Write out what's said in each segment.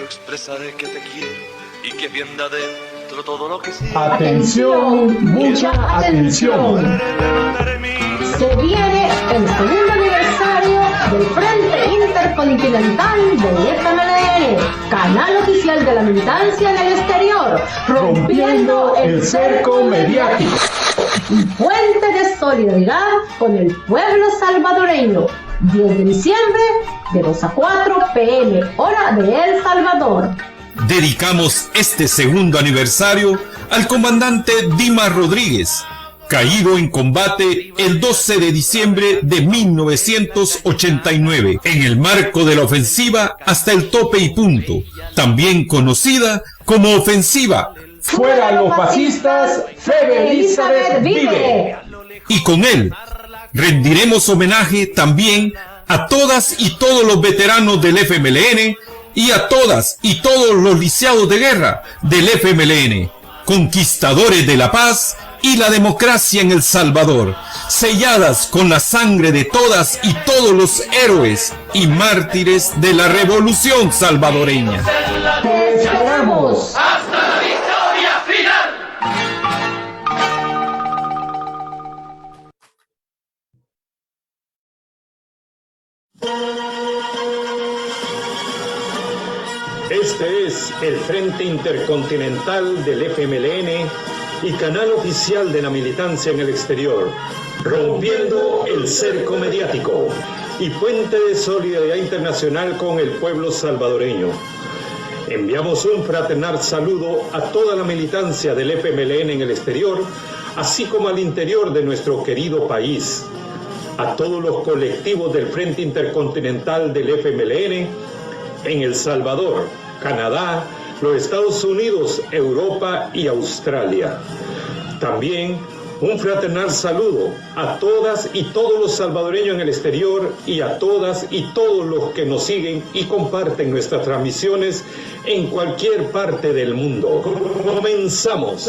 expresaré que te quiero y que bien de adentro todo lo que siento. Atención, mucha atención. Se viene el segundo aniversario del Frente Intercontinental del FMLN, canal oficial de la militancia en el exterior, Rompiendo el cerco mediático y fuente de solidaridad con el pueblo salvadoreño. 10 de diciembre, de 2 a 4 p.m., hora de El Salvador. Dedicamos este segundo aniversario al comandante Dimas Rodríguez, caído en combate el 12 de diciembre de 1989, en el marco de la ofensiva Hasta el Tope y Punto, también conocida como ofensiva Fuera los fascistas, Fede Elizabeth vive. Y con él rendiremos homenaje también a todas y todos los veteranos del FMLN y a todas y todos los lisiados de guerra del FMLN, conquistadores de la paz y la democracia en El Salvador, selladas con la sangre de todas y todos los héroes y mártires de la revolución salvadoreña. ¡Te esperamos! ¡Hasta la victoria final! Este es el Frente Intercontinental del FMLN y canal oficial de la militancia en el exterior, rompiendo el cerco mediático y puente de solidaridad internacional con el pueblo salvadoreño. Enviamos un fraternal saludo a toda la militancia del FMLN en el exterior, así como al interior de nuestro querido país, a todos los colectivos del Frente Intercontinental del FMLN en El Salvador, Canadá, los Estados Unidos, Europa y Australia. También un fraternal saludo a todas y todos los salvadoreños en el exterior y a todas y todos los que nos siguen y comparten nuestras transmisiones en cualquier parte del mundo. Comenzamos.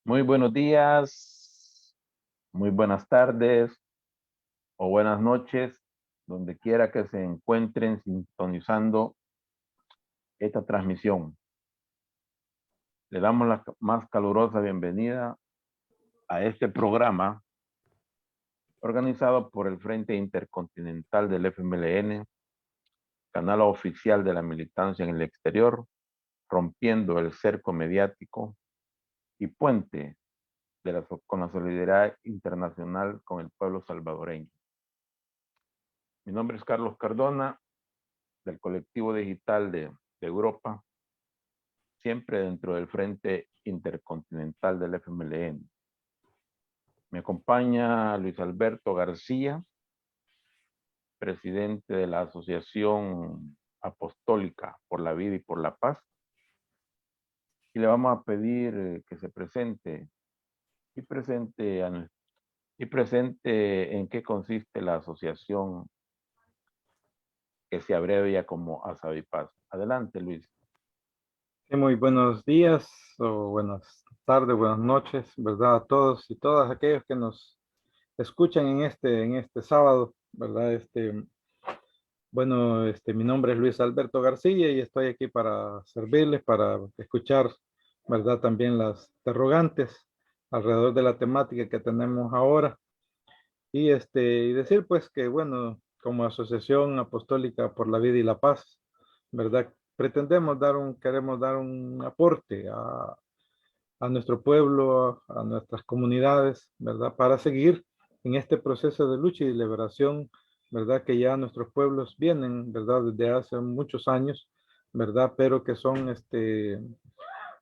Muy buenos días, muy buenas tardes o buenas noches, donde quiera que se encuentren sintonizando esta transmisión. Le damos la más calurosa bienvenida a este programa organizado por el Frente Intercontinental del FMLN, canal oficial de la militancia en el exterior, rompiendo el cerco mediático y puente con la solidaridad internacional con el pueblo salvadoreño. Mi nombre es Carlos Cardona, del colectivo digital de Europa, siempre dentro del Frente Intercontinental del FMLN. Me acompaña Luis Alberto García, presidente de la Asociación Apostólica por la Vida y por la Paz, y le vamos a pedir que se presente y presente en qué consiste la asociación que se abrevia como ASAVIPAS. Adelante, Luis. Muy buenos días o buenas tardes, buenas noches, ¿verdad? A todos y todas aquellos que nos escuchan en este sábado, ¿verdad? Mi nombre es Luis Alberto García y estoy aquí para servirles, para escuchar, ¿verdad? También las interrogantes alrededor de la temática que tenemos ahora y decir pues que bueno, como Asociación Apostólica por la Vida y la Paz, ¿verdad? Queremos dar un aporte a nuestro pueblo, a nuestras comunidades, ¿verdad? Para seguir en este proceso de lucha y liberación, ¿verdad? Que ya nuestros pueblos vienen, ¿verdad? Desde hace muchos años, ¿verdad? Pero que son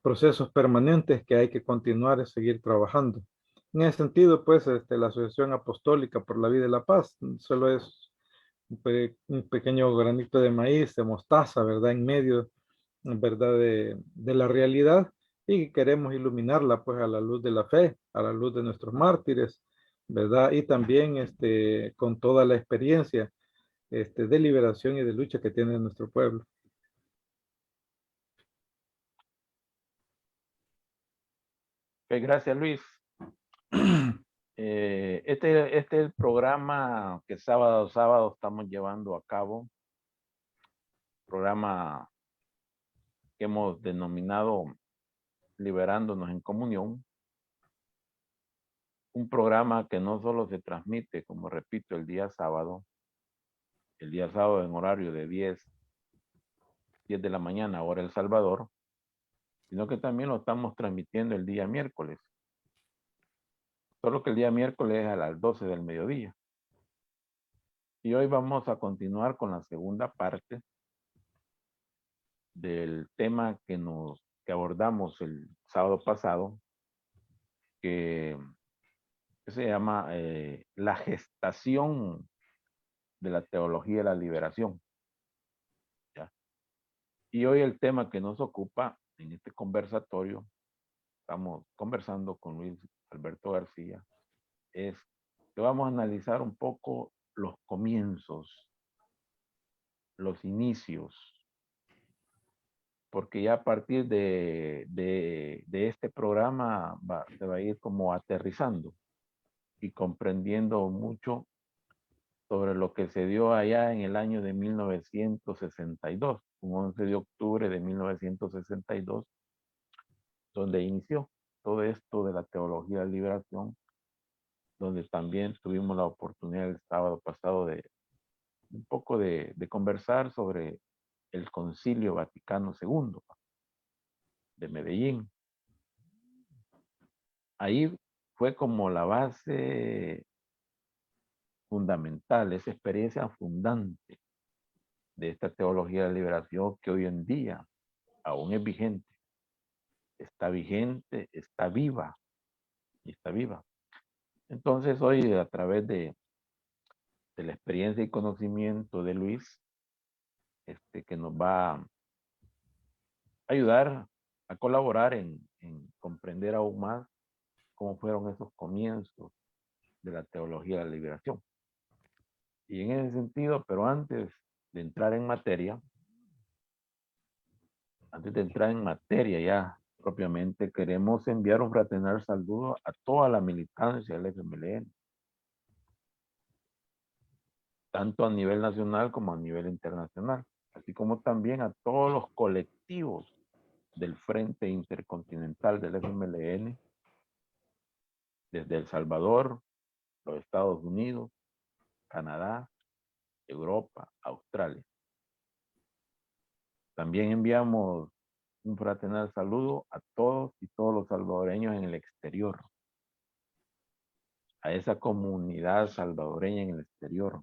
procesos permanentes que hay que continuar y seguir trabajando. En ese sentido, pues, la Asociación Apostólica por la Vida y la Paz solo es un pequeño granito de maíz, de mostaza, ¿verdad? En medio, ¿verdad? De la realidad y queremos iluminarla, pues, a la luz de la fe, a la luz de nuestros mártires, ¿verdad? Y también, con toda la experiencia, de liberación y de lucha que tiene nuestro pueblo. Gracias, Luis. Este es el programa que sábado a sábado estamos llevando a cabo. Programa que hemos denominado Liberándonos en Comunión. Un programa que no solo se transmite, como repito, el día sábado en horario de 10 de la mañana, hora El Salvador, sino que también lo estamos transmitiendo el día miércoles. Solo que el día miércoles es a las 12 del mediodía. Y hoy vamos a continuar con la segunda parte del tema que abordamos el sábado pasado, que se llama la gestación de la teología de la liberación. ¿Ya? Y hoy el tema que nos ocupa en este conversatorio, estamos conversando con Luis Alberto García, es que vamos a analizar un poco los comienzos, los inicios, porque ya a partir de este programa se va a ir como aterrizando y comprendiendo mucho sobre lo que se dio allá en el año de 1962, un 11 de octubre de 1962, donde inició todo esto de la teología de liberación, donde también tuvimos la oportunidad el sábado pasado de un poco de conversar sobre el Concilio Vaticano II de Medellín. Ahí fue como la base fundamental, esa experiencia fundante de esta teología de la liberación que hoy en día aún es vigente, está viva y está viva. Entonces hoy a través de la experiencia y conocimiento de Luis, que nos va a ayudar a colaborar en comprender aún más cómo fueron esos comienzos de la teología de la liberación. Y en ese sentido, pero antes de entrar en materia, ya propiamente, queremos enviar un fraternal saludo a toda la militancia del FMLN, tanto a nivel nacional como a nivel internacional, así como también a todos los colectivos del Frente Intercontinental del FMLN, desde El Salvador, los Estados Unidos, Canadá, Europa, Australia. También enviamos un fraternal saludo a todos y todos los salvadoreños en el exterior, a esa comunidad salvadoreña en el exterior,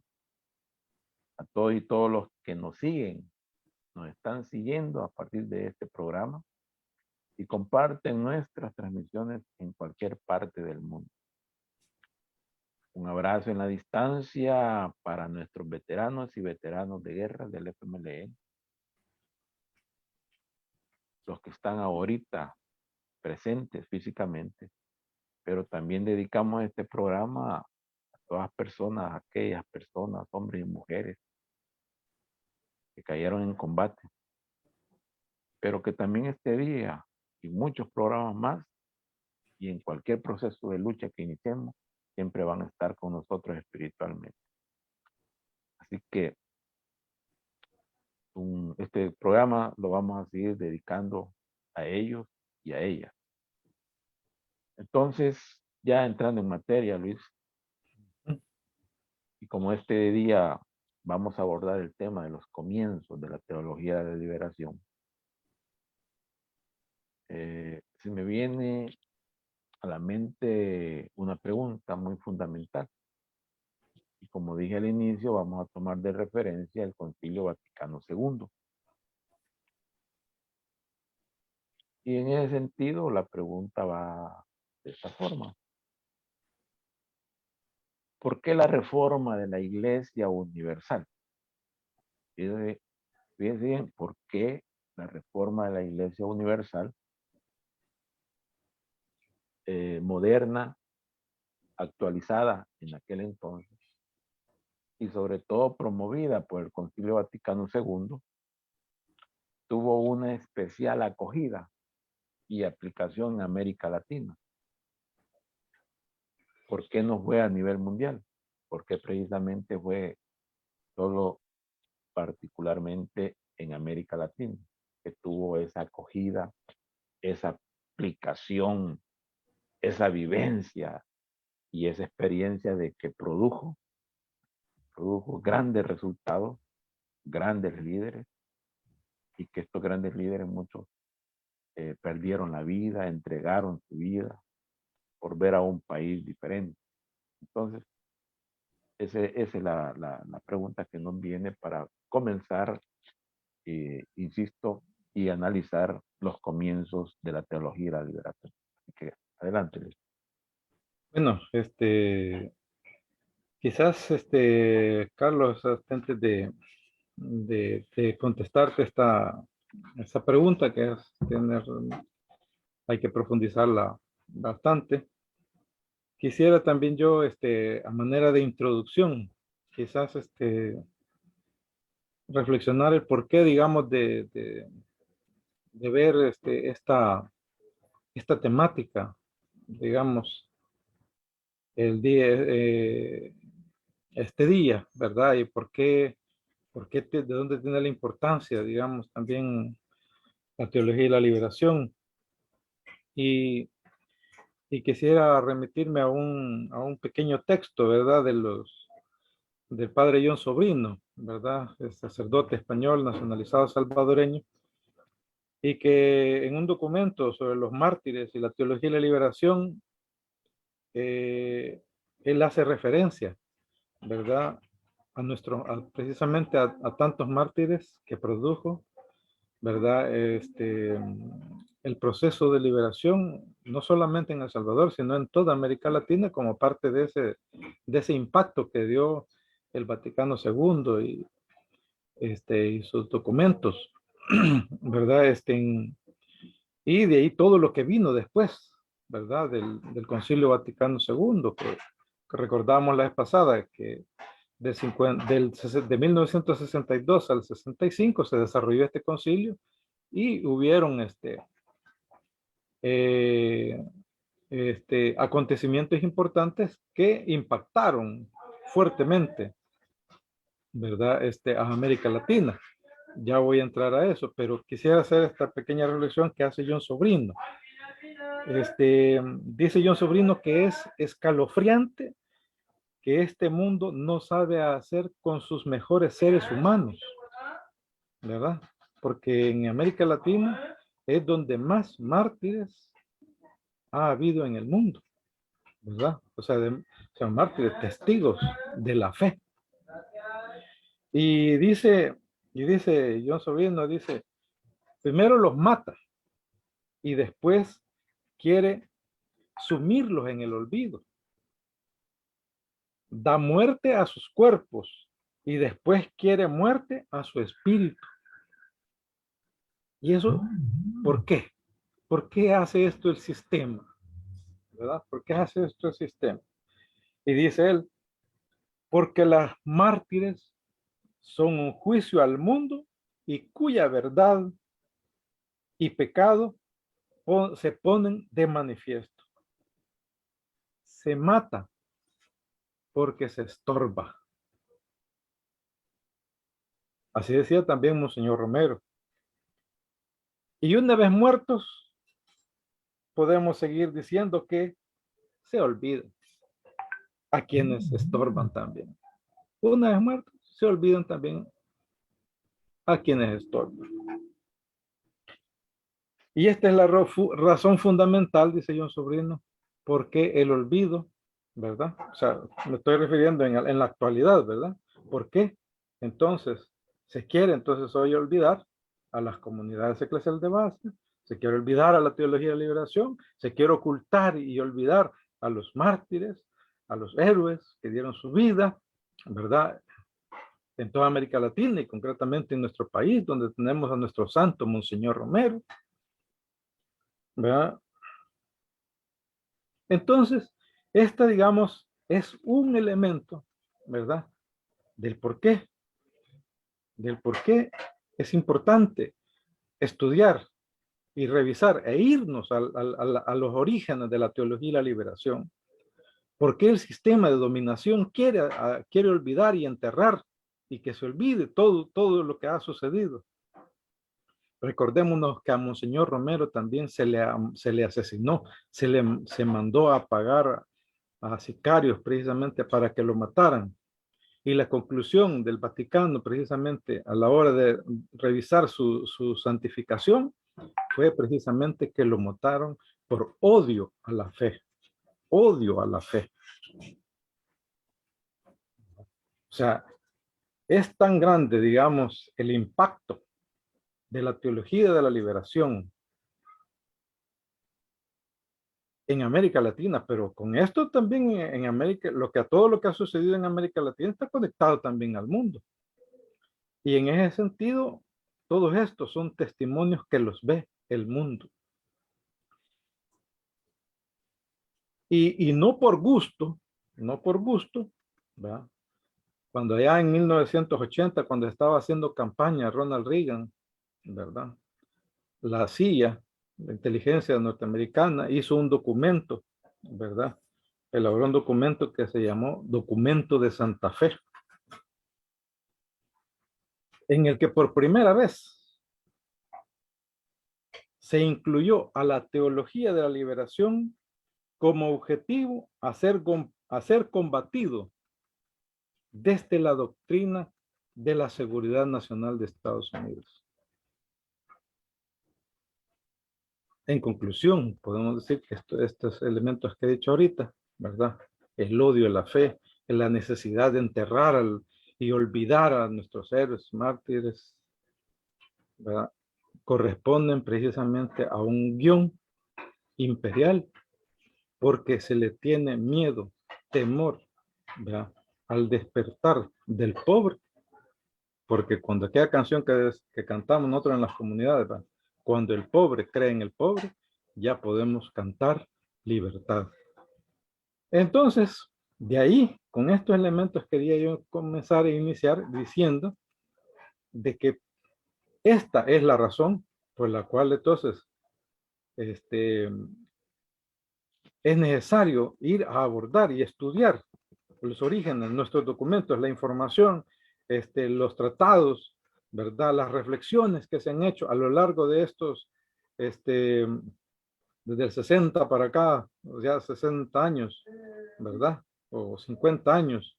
a todos y todos los que nos siguen, nos están siguiendo a partir de este programa y comparten nuestras transmisiones en cualquier parte del mundo. Un abrazo en la distancia para nuestros veteranos y veteranos de guerra del FMLN, los que están ahorita presentes físicamente, pero también dedicamos este programa a todas personas, aquellas personas, hombres y mujeres, que cayeron en combate, pero que también este día y muchos programas más y en cualquier proceso de lucha que iniciemos, siempre van a estar con nosotros espiritualmente. Así que este programa lo vamos a seguir dedicando a ellos y a ellas. Entonces, ya entrando en materia, Luis, y como este día vamos a abordar el tema de los comienzos de la teología de la liberación, se me viene a la mente una pregunta muy fundamental. Y como dije al inicio, vamos a tomar de referencia el Concilio Vaticano II. Y en ese sentido, la pregunta va de esta forma. ¿Por qué la reforma de la Iglesia Universal? Fíjense bien, ¿por qué la reforma de la Iglesia Universal moderna, actualizada en aquel entonces, y sobre todo promovida por el Concilio Vaticano II, tuvo una especial acogida y aplicación en América Latina? ¿por qué no fue a nivel mundial? Porque precisamente fue solo particularmente en América Latina, que tuvo esa acogida, esa aplicación, esa vivencia y esa experiencia de que produjo grandes resultados, grandes líderes, y que estos grandes líderes muchos perdieron la vida, entregaron su vida por ver a un país diferente. Entonces, esa es la pregunta que nos viene para comenzar, insisto, y analizar los comienzos de la teología y la liberación. Así que adelante, Luis. Bueno, quizás, Carlos, antes de contestarte esta pregunta que es, hay que profundizarla bastante. Quisiera también yo, a manera de introducción, quizás, reflexionar el porqué, digamos, de ver esta temática, digamos, el día, este día, ¿verdad? Y de dónde tiene la importancia, digamos, también la teología y la liberación. Y quisiera remitirme a un pequeño texto, ¿verdad? Del padre John Sobrino, ¿verdad? El sacerdote español nacionalizado salvadoreño, y que en un documento sobre los mártires y la teología y la liberación, él hace referencia, ¿verdad? Precisamente a tantos mártires que produjo, ¿verdad? El proceso de liberación, no solamente en El Salvador, sino en toda América Latina, como parte de ese impacto que dio el Vaticano II y sus documentos, ¿verdad? Y de ahí todo lo que vino después, ¿verdad? Del Concilio Vaticano II, que recordamos la vez pasada, que de 1962 al 65 se desarrolló este concilio y hubieron acontecimientos importantes que impactaron fuertemente, ¿verdad? A América Latina. Ya voy a entrar a eso, pero quisiera hacer esta pequeña reflexión que hace John Sobrino. Dice John Sobrino que es escalofriante que este mundo no sabe hacer con sus mejores seres humanos, ¿verdad? Porque en América Latina es donde más mártires ha habido en el mundo, ¿verdad? O sea, son mártires, testigos de la fe. Y dice John Sobrino, dice, primero los mata y después quiere sumirlos en el olvido. Da muerte a sus cuerpos y después quiere muerte a su espíritu. ¿Y eso por qué? ¿Por qué hace esto el sistema? ¿Verdad? ¿Por qué hace esto el sistema? Y dice él, porque las mártires son un juicio al mundo y cuya verdad y pecado se ponen de manifiesto. Se mata porque se estorba. Así decía también Monseñor Romero. Y una vez muertos, podemos seguir diciendo que se olvidan a quienes estorban también. Una vez muertos, se olvidan también a quienes estorban. Y esta es la razón fundamental, dice John Sobrino, porque el olvido, ¿verdad? O sea, me estoy refiriendo en la actualidad, ¿verdad? ¿Por qué? Entonces, se quiere entonces hoy olvidar a las comunidades eclesiales de base, se quiere olvidar a la teología de liberación, se quiere ocultar y olvidar a los mártires, a los héroes que dieron su vida, ¿verdad? En toda América Latina y concretamente en nuestro país, donde tenemos a nuestro santo Monseñor Romero, ¿verdad? Entonces, esta, digamos, es un elemento, ¿verdad? Del por qué es importante estudiar y revisar e irnos a los orígenes de la teología y la liberación, ¿Por qué el sistema de dominación quiere olvidar y enterrar y que se olvide todo lo que ha sucedido? Recordémonos que a Monseñor Romero también se le asesinó, se mandó a pagar a sicarios precisamente para que lo mataran. Y la conclusión del Vaticano, precisamente a la hora de revisar su santificación, fue precisamente que lo mataron por odio a la fe. Odio a la fe. O sea, es tan grande, digamos, el impacto de la teología de la liberación en América Latina, pero con esto también en América, todo lo que ha sucedido en América Latina está conectado también al mundo. Y en ese sentido, todos estos son testimonios que los ve el mundo. Y no por gusto, ¿verdad? Cuando allá en 1980, cuando estaba haciendo campaña Ronald Reagan, ¿verdad? La CIA, la inteligencia norteamericana, hizo un documento, ¿verdad? Elaboró un documento que se llamó Documento de Santa Fe, en el que por primera vez se incluyó a la teología de la liberación como objetivo a ser combatido desde la doctrina de la seguridad nacional de Estados Unidos. En conclusión, podemos decir que estos elementos que he dicho ahorita, ¿verdad? El odio a la fe, la necesidad de enterrar y olvidar a nuestros héroes mártires, ¿verdad? Corresponden precisamente a un guión imperial, porque se le tiene miedo, temor, ¿verdad? Al despertar del pobre, porque cuando aquella canción que cantamos nosotros en las comunidades, ¿verdad? Cuando el pobre cree en el pobre, ya podemos cantar libertad. Entonces, de ahí, con estos elementos quería yo comenzar a iniciar diciendo de que esta es la razón por la cual entonces es necesario ir a abordar y estudiar los orígenes, nuestros documentos, la información, los tratados, ¿verdad? Las reflexiones que se han hecho a lo largo de estos, desde el 60 para acá, ya 60 años, ¿verdad? O 50 años.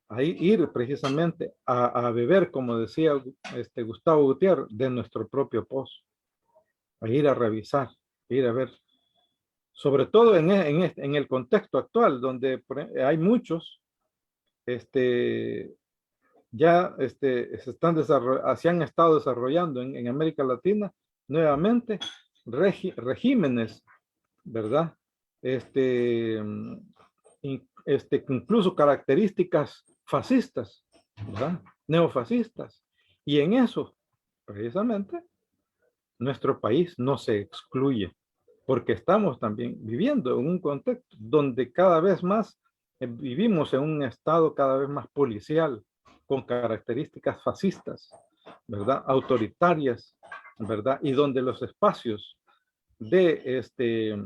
Ahí ir precisamente a beber, como decía Gustavo Gutiérrez, de nuestro propio pozo. A ir a revisar, ir a ver. Sobre todo en el contexto actual, donde hay muchos, ya se han estado desarrollando en América Latina nuevamente regímenes, ¿verdad? Incluso características fascistas, ¿verdad? Neofascistas. Y en eso, precisamente, nuestro país no se excluye, porque estamos también viviendo en un contexto donde cada vez más vivimos en un estado cada vez más policial, con características fascistas, ¿verdad? Autoritarias, ¿verdad? Y donde los espacios de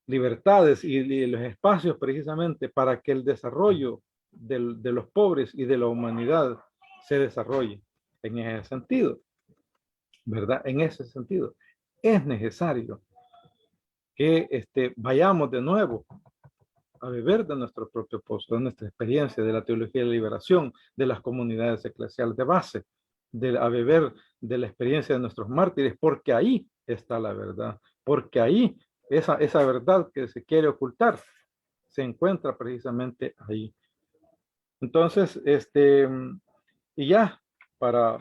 libertades y los espacios precisamente para que el desarrollo de los pobres y de la humanidad se desarrolle en ese sentido, ¿verdad? En ese sentido, es necesario que vayamos de nuevo a beber de nuestro propio pozo, de nuestra experiencia, de la teología de la liberación, de las comunidades eclesiales de base, a beber de la experiencia de nuestros mártires, porque ahí está la verdad, porque ahí esa verdad que se quiere ocultar se encuentra precisamente ahí. Entonces, y ya para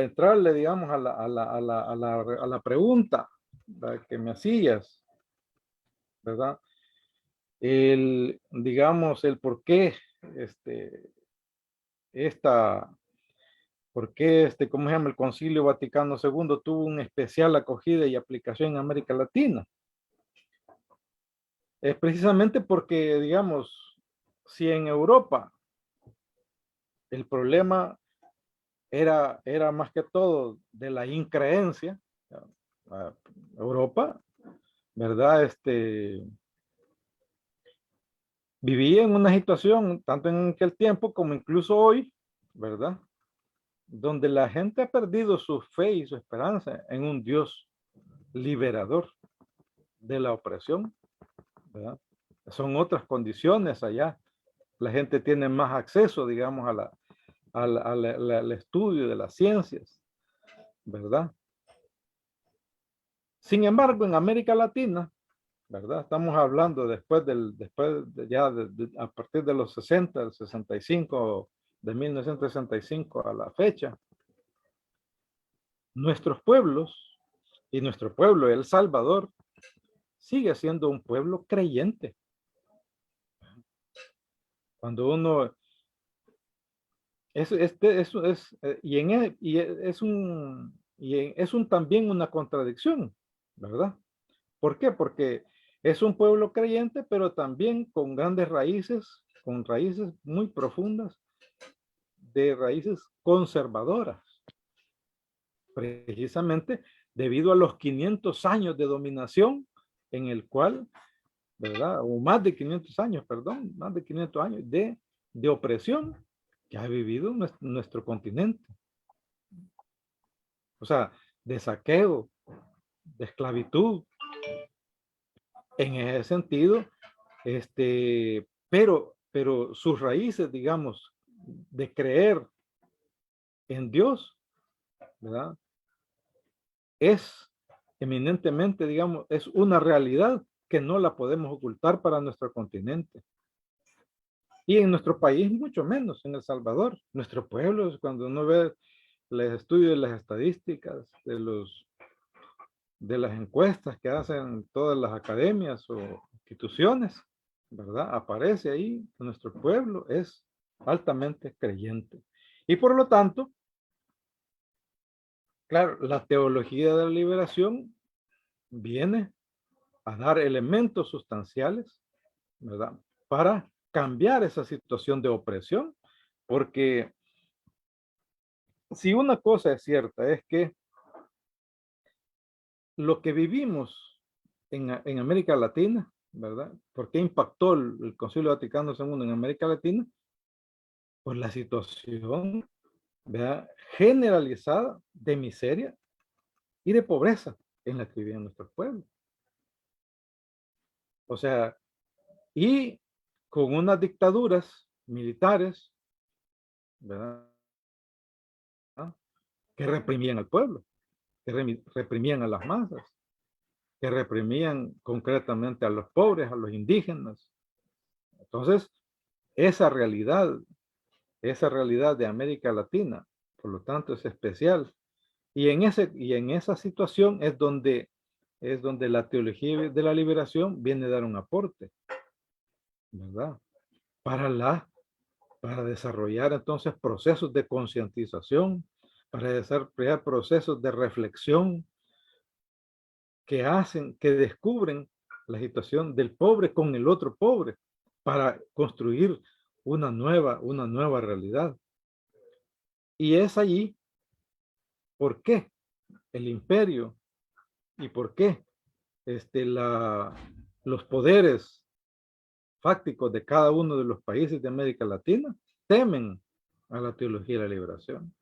entrarle, digamos, a la pregunta que me hacías, ¿verdad? Digamos, el por qué, ¿cómo se llama? El Concilio Vaticano II tuvo una especial acogida y aplicación en América Latina. Es precisamente porque, digamos, si en Europa el problema era más que todo de la increencia, Europa, ¿verdad? Vivía en una situación, tanto en aquel tiempo como incluso hoy, ¿verdad? Donde la gente ha perdido su fe y su esperanza en un Dios liberador de la opresión, ¿verdad? Son otras condiciones allá. La gente tiene más acceso, digamos, al estudio de las ciencias, ¿verdad? Sin embargo, en América Latina, ¿verdad? Estamos hablando a partir de los 60, el 65, de 1965 a la fecha, nuestros pueblos y nuestro pueblo, El Salvador, sigue siendo un pueblo creyente. Cuando uno también una contradicción, ¿verdad? ¿Por qué? Porque es un pueblo creyente, pero también con grandes raíces, con raíces muy profundas, de raíces conservadoras. Precisamente debido a los 500 años de dominación en el cual, ¿verdad? O más de 500 años, perdón, más de 500 años de opresión que ha vivido nuestro continente. O sea, de saqueo, de esclavitud. En ese sentido, pero sus raíces, digamos, de creer en Dios, ¿verdad? Es eminentemente, digamos, es una realidad que no la podemos ocultar para nuestro continente. Y en nuestro país, mucho menos, en El Salvador. Nuestro pueblo, cuando uno ve los estudios de las estadísticas, de las encuestas que hacen todas las academias o instituciones, ¿verdad? Aparece ahí que nuestro pueblo es altamente creyente. Y por lo tanto, claro, la teología de la liberación viene a dar elementos sustanciales, ¿verdad? Para cambiar esa situación de opresión, porque si una cosa es cierta es que lo que vivimos en América Latina, ¿verdad? ¿Por qué impactó el Concilio Vaticano II en América Latina? Pues la situación, ¿verdad?, generalizada de miseria y de pobreza en la que vivían nuestros pueblos. O sea, y con unas dictaduras militares, ¿verdad?, que reprimían al pueblo, que reprimían a las masas, que reprimían concretamente a los pobres, a los indígenas. Entonces, esa realidad de América Latina, por lo tanto, es especial. Y en esa situación es donde la teología de la liberación viene a dar un aporte, ¿verdad? Para desarrollar entonces procesos de concientización, para desarrollar procesos de reflexión que descubren la situación del pobre con el otro pobre, para construir una nueva realidad. Y es allí por qué el imperio y por qué los poderes fácticos de cada uno de los países de América Latina temen a la teología de la liberación.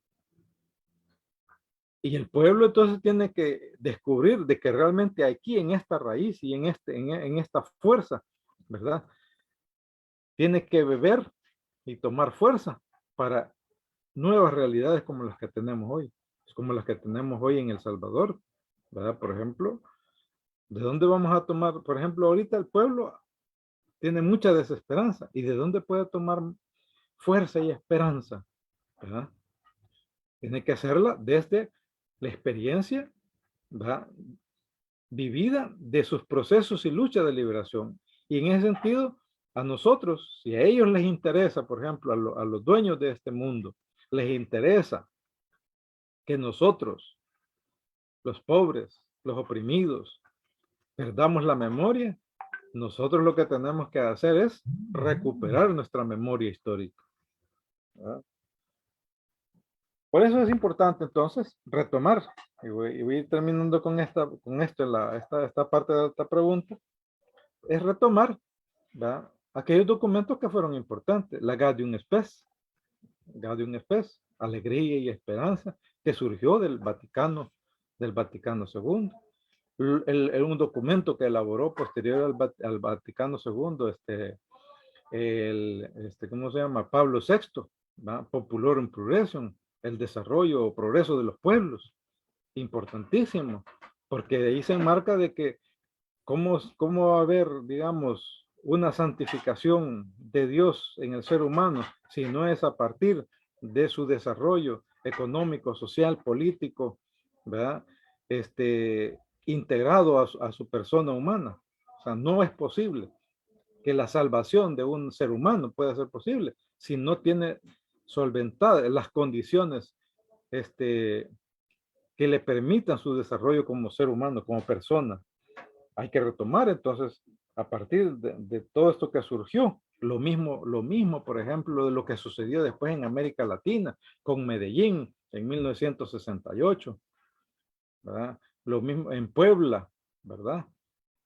Y el pueblo entonces tiene que descubrir de que realmente aquí en esta raíz y en esta fuerza, ¿verdad?, tiene que beber y tomar fuerza para nuevas realidades como las que tenemos hoy, como las que tenemos hoy en El Salvador, ¿verdad? Por ejemplo, ¿de dónde vamos a tomar? Por ejemplo, ahorita el pueblo tiene mucha desesperanza. ¿Y de dónde puede tomar fuerza y esperanza? ¿Verdad? Tiene que hacerla desde la experiencia, ¿verdad?, vivida de sus procesos y luchas de liberación. Y en ese sentido, a nosotros, si a ellos les interesa, por ejemplo, a los dueños de este mundo, les interesa que nosotros, los pobres, los oprimidos, perdamos la memoria, nosotros lo que tenemos que hacer es recuperar nuestra memoria histórica, ¿verdad? Por eso es importante entonces retomar, y voy a ir terminando con esta parte de esta pregunta, es retomar, ¿verdad?, aquellos documentos que fueron importantes, la Gaudium Spes, Alegría y Esperanza, que surgió del Vaticano II. Un documento que elaboró posterior al Vaticano II, ¿cómo se llama? Pablo VI, ¿verdad? Populorum Progressum, el desarrollo o progreso de los pueblos, importantísimo, porque de ahí se enmarca de que cómo va a haber, digamos, una santificación de Dios en el ser humano si no es a partir de su desarrollo económico, social, político, ¿verdad? Integrado a su persona humana. O sea, no es posible que la salvación de un ser humano pueda ser posible si no tiene solventadas las condiciones que le permitan su desarrollo como ser humano, como persona. Hay que retomar entonces a partir de todo esto que surgió, lo mismo, por ejemplo, de lo que sucedió después en América Latina con Medellín en 1968, ¿verdad? Lo mismo en Puebla, ¿verdad?,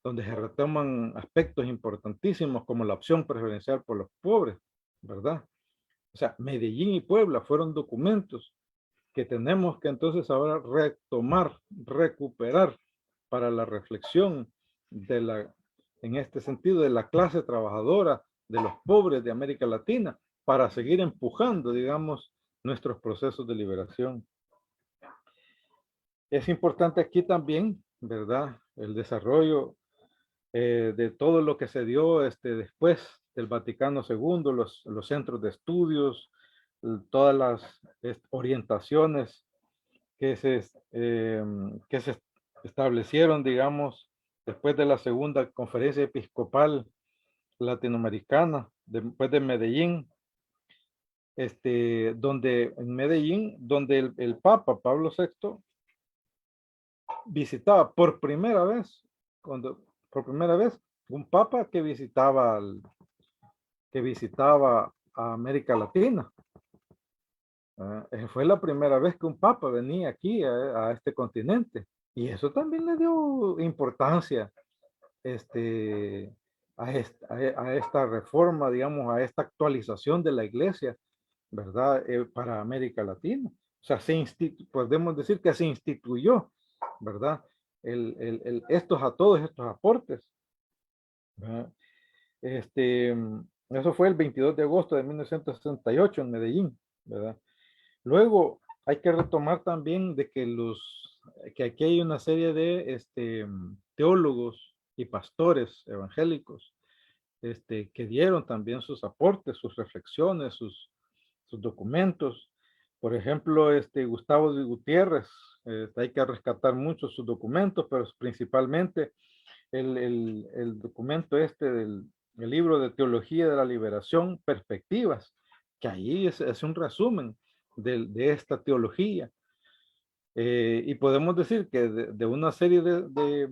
donde se retoman aspectos importantísimos como la opción preferencial por los pobres, ¿verdad? O sea, Medellín y Puebla fueron documentos que tenemos que entonces ahora retomar, recuperar para la reflexión en este sentido, de la clase trabajadora, de los pobres de América Latina, para seguir empujando, digamos, nuestros procesos de liberación. Es importante aquí también, ¿verdad?, el desarrollo de todo lo que se dio después del Vaticano II, los centros de estudios, todas las orientaciones que se establecieron, digamos, después de la segunda conferencia episcopal latinoamericana, después de Medellín, donde en Medellín, donde el Papa Pablo VI visitaba por primera vez, un Papa que visitaba a América Latina. Fue la primera vez que un Papa venía aquí a este continente, y eso también le dio importancia a esta reforma, digamos, a esta actualización de la iglesia, ¿verdad?, para América Latina. O sea, podemos decir que se instituyó, ¿verdad?, todos estos aportes, ¿verdad? Eso fue el 22 de agosto de 1968 en Medellín, ¿verdad? Luego hay que retomar también de que aquí hay una serie de teólogos y pastores evangélicos que dieron también sus aportes, sus reflexiones, sus documentos. Por ejemplo, Gustavo de Gutiérrez, hay que rescatar mucho sus documentos, pero principalmente el documento del libro de Teología de la Liberación, Perspectivas, que ahí es un resumen de esta teología. Y podemos decir que de una serie de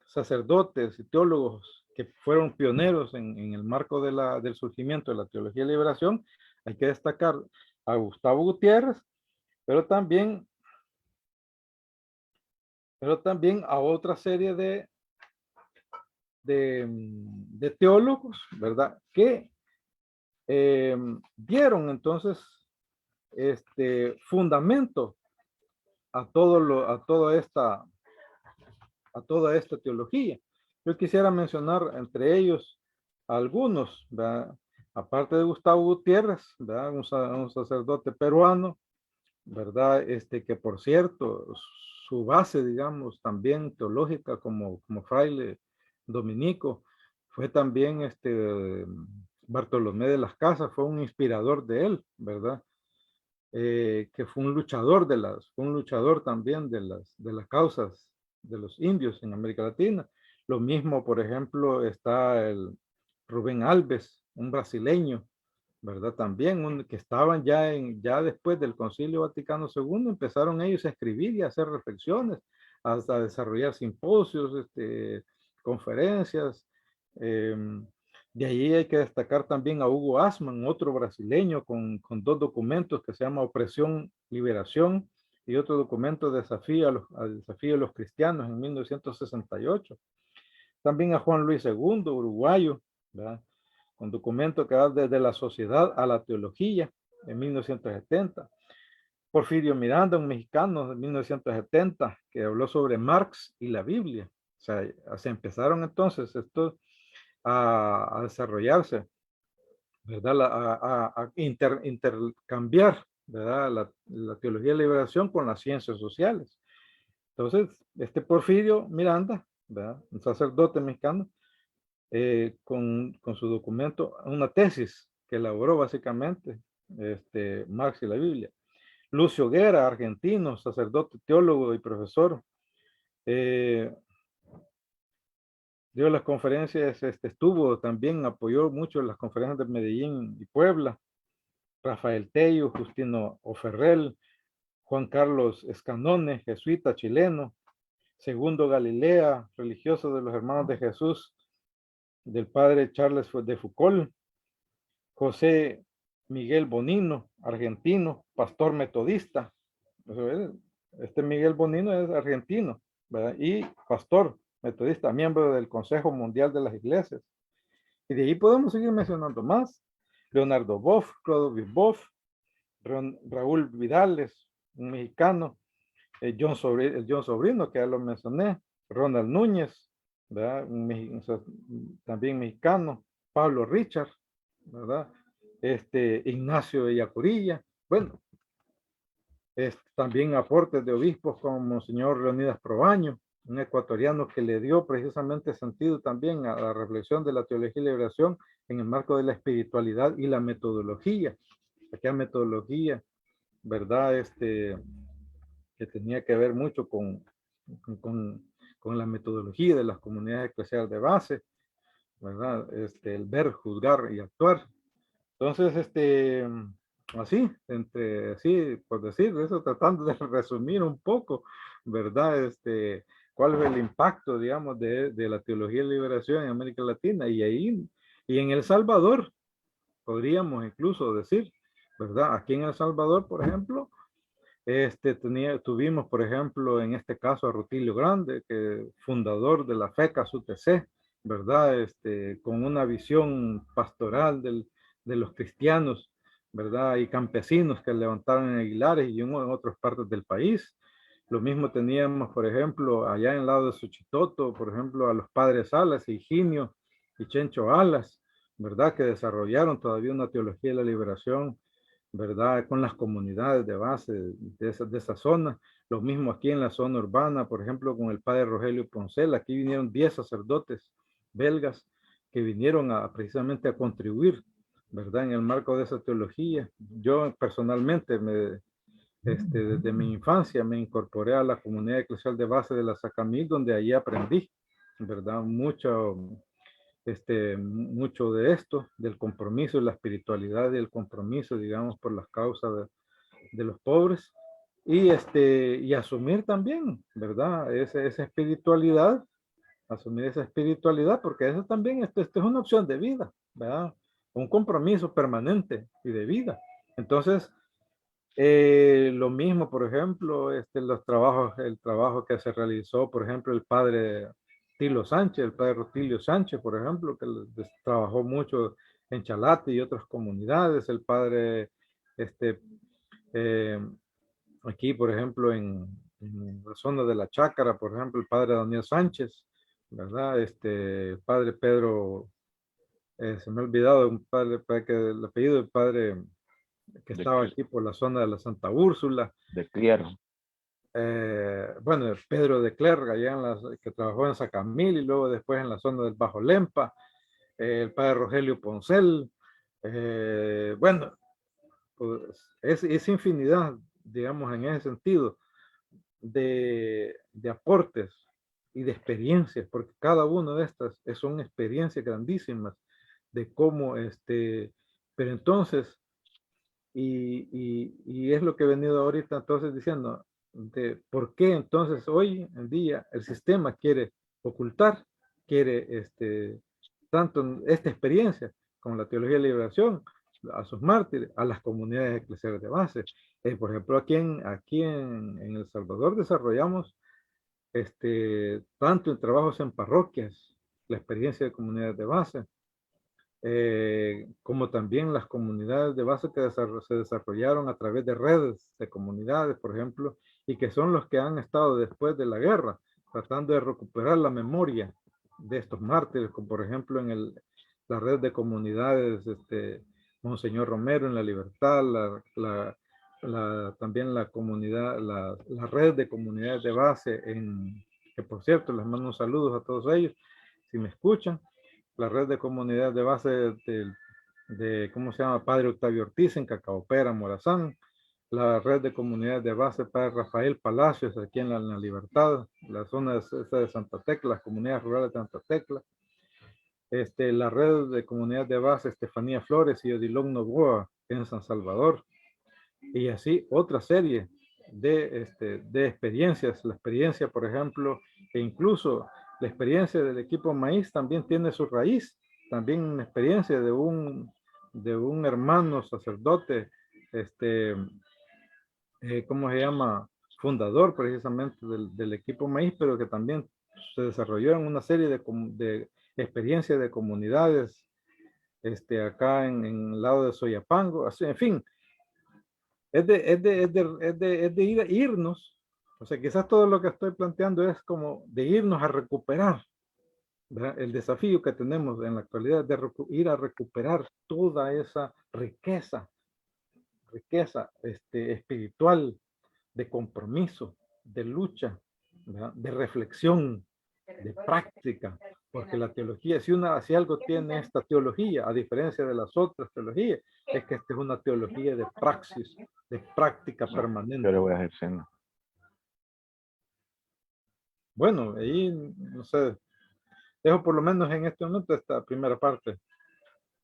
sacerdotes y teólogos que fueron pioneros en el marco del surgimiento de la teología de liberación, hay que destacar a Gustavo Gutiérrez, pero también a otra serie de teólogos, ¿verdad?, que dieron entonces fundamento a toda esta teología. Yo quisiera mencionar entre ellos algunos, ¿verdad?, aparte de Gustavo Gutiérrez, ¿verdad?, un sacerdote peruano, ¿verdad?, que por cierto, su base, digamos, también teológica como fraile dominico, fue también Bartolomé de las Casas, fue un inspirador de él, ¿verdad?, que fue un luchador también de las causas de los indios en América Latina. Lo mismo, por ejemplo, está el Rubén Alves, un brasileño, ¿verdad?, también que estaban ya después del Concilio Vaticano II, empezaron ellos a escribir y a hacer reflexiones, hasta desarrollar simposios, conferencias, De ahí hay que destacar también a Hugo Asman, otro brasileño con dos documentos que se llama Opresión, Liberación, y otro documento al desafío de los cristianos en 1968. También a Juan Luis II, uruguayo, ¿verdad? Con documento que va desde la sociedad a la teología en 1970. Porfirio Miranda, un mexicano de 1970, que habló sobre Marx y la Biblia. O sea, se empezaron entonces estos a desarrollarse, ¿verdad? A intercambiar, ¿verdad? La teología de la liberación con las ciencias sociales. Entonces, este Porfirio Miranda, ¿verdad? Un sacerdote mexicano, con su documento, una tesis que elaboró básicamente Marx y la Biblia. Lucio Guerra, argentino, sacerdote, teólogo y profesor, dio las conferencias, estuvo también, apoyó mucho las conferencias de Medellín y Puebla. Rafael Tello, Justino Oferrel, Juan Carlos Escanone, jesuita chileno. Segundo Galilea, religioso de los Hermanos de Jesús, del padre Charles de Foucault. José Miguel Bonino, argentino, pastor metodista. Este Miguel Bonino es argentino, ¿verdad? Y pastor metodista, miembro del Consejo Mundial de las Iglesias. Y de ahí podemos seguir mencionando más. Leonardo Boff, Clodovis Boff, Raúl Vidales, un mexicano, John Sobrino, que ya lo mencioné, Ronald Núñez, ¿verdad? También mexicano, Pablo Richard, ¿verdad? Ignacio de Yacurilla. Bueno, también aportes de obispos como Monseñor Leonidas Proaño, un ecuatoriano que le dio precisamente sentido también a la reflexión de la teología y liberación en el marco de la espiritualidad y la metodología. Aquella metodología, ¿verdad? Que tenía que ver mucho con la metodología de las comunidades eclesiales de base, ¿verdad? El ver, juzgar y actuar. Entonces, así, por decir eso, tratando de resumir un poco, ¿verdad? Cuál es el impacto, digamos, de la teología de liberación en América Latina y en El Salvador, podríamos incluso decir, ¿verdad? Aquí en El Salvador, por ejemplo, tuvimos, por ejemplo, en este caso a Rutilio Grande, que fundador de la FECAS UTC, ¿verdad? Con una visión pastoral de los cristianos, ¿verdad? Y campesinos que levantaron en Aguilares y en otras partes del país. Lo mismo teníamos, por ejemplo, allá en el lado de Suchitoto, por ejemplo, a los padres Salas, Higinio y Chencho Alas, ¿verdad? Que desarrollaron todavía una teología de la liberación, ¿verdad? Con las comunidades de base de esa zona. Lo mismo aquí en la zona urbana, por ejemplo, con el padre Rogelio Poncel. Aquí vinieron 10 sacerdotes belgas que vinieron precisamente a contribuir, ¿verdad? En el marco de esa teología. Yo personalmente, desde mi infancia, me incorporé a la comunidad eclesial de base de la Sacamil, donde allí aprendí, ¿verdad? Mucho de esto, del compromiso y la espiritualidad y el compromiso, digamos, por las causas de los pobres y asumir también, ¿verdad? Esa espiritualidad, asumir esa espiritualidad, porque eso también, esto es una opción de vida, ¿verdad? Un compromiso permanente y de vida. Entonces, lo mismo, por ejemplo, el trabajo que se realizó, por ejemplo, el padre Tilo Sánchez, el padre Rutilio Sánchez, por ejemplo, que trabajó mucho en Chalate y otras comunidades, el padre, aquí, por ejemplo, en la zona de la Chácara, por ejemplo, el padre Daniel Sánchez, ¿verdad? El padre Pedro, se me ha olvidado, el apellido del padre que estaba aquí por la zona de la Santa Úrsula. De Clero. Bueno, Pedro de Clerga, que trabajó en Sacamil y luego después en la zona del Bajo Lempa, el padre Rogelio Poncel. Bueno, pues es infinidad, digamos, en ese sentido, de aportes y de experiencias, porque cada una de estas son experiencias grandísimas de cómo, pero entonces, y es lo que he venido ahorita entonces diciendo, de por qué entonces hoy en día el sistema quiere ocultar, quiere tanto esta experiencia como la teología de liberación, a sus mártires, a las comunidades eclesiales de base. Por ejemplo, aquí en El Salvador desarrollamos tanto en trabajos en parroquias, la experiencia de comunidades de base, como también las comunidades de base que se desarrollaron a través de redes de comunidades, por ejemplo, y que son los que han estado después de la guerra, tratando de recuperar la memoria de estos mártires, como por ejemplo en la red de comunidades, Monseñor Romero en La Libertad, también la comunidad, la red de comunidades de base, que por cierto les mando un saludo a todos ellos, si me escuchan, la red de comunidades de base de ¿cómo se llama? Padre Octavio Ortiz en Cacaopera, Morazán, la red de comunidades de base Padre Rafael Palacios aquí en la Libertad, la zona de Santa Tecla, las comunidades rurales de Santa Tecla, la red de comunidades de base Estefanía Flores y Odilon Novoa en San Salvador, y así otra serie de experiencias. La experiencia, por ejemplo, e incluso la experiencia del equipo Maíz también tiene su raíz, también una experiencia de un hermano sacerdote, ¿cómo se llama? Fundador precisamente del equipo Maíz, pero que también se desarrolló en una serie de experiencias de comunidades, acá en el lado de Soyapango, así, en fin, es de irnos, o sea, quizás todo lo que estoy planteando es como de irnos a recuperar, ¿verdad? El desafío que tenemos en la actualidad de ir a recuperar toda esa riqueza espiritual, de compromiso, de lucha, ¿verdad? De reflexión, de práctica, porque la teología, si algo tiene esta teología, a diferencia de las otras teologías, es que esta es una teología de praxis, de práctica permanente. Yo le voy a hacer cena. Bueno, ahí, no sé, dejo por lo menos en este momento esta primera parte.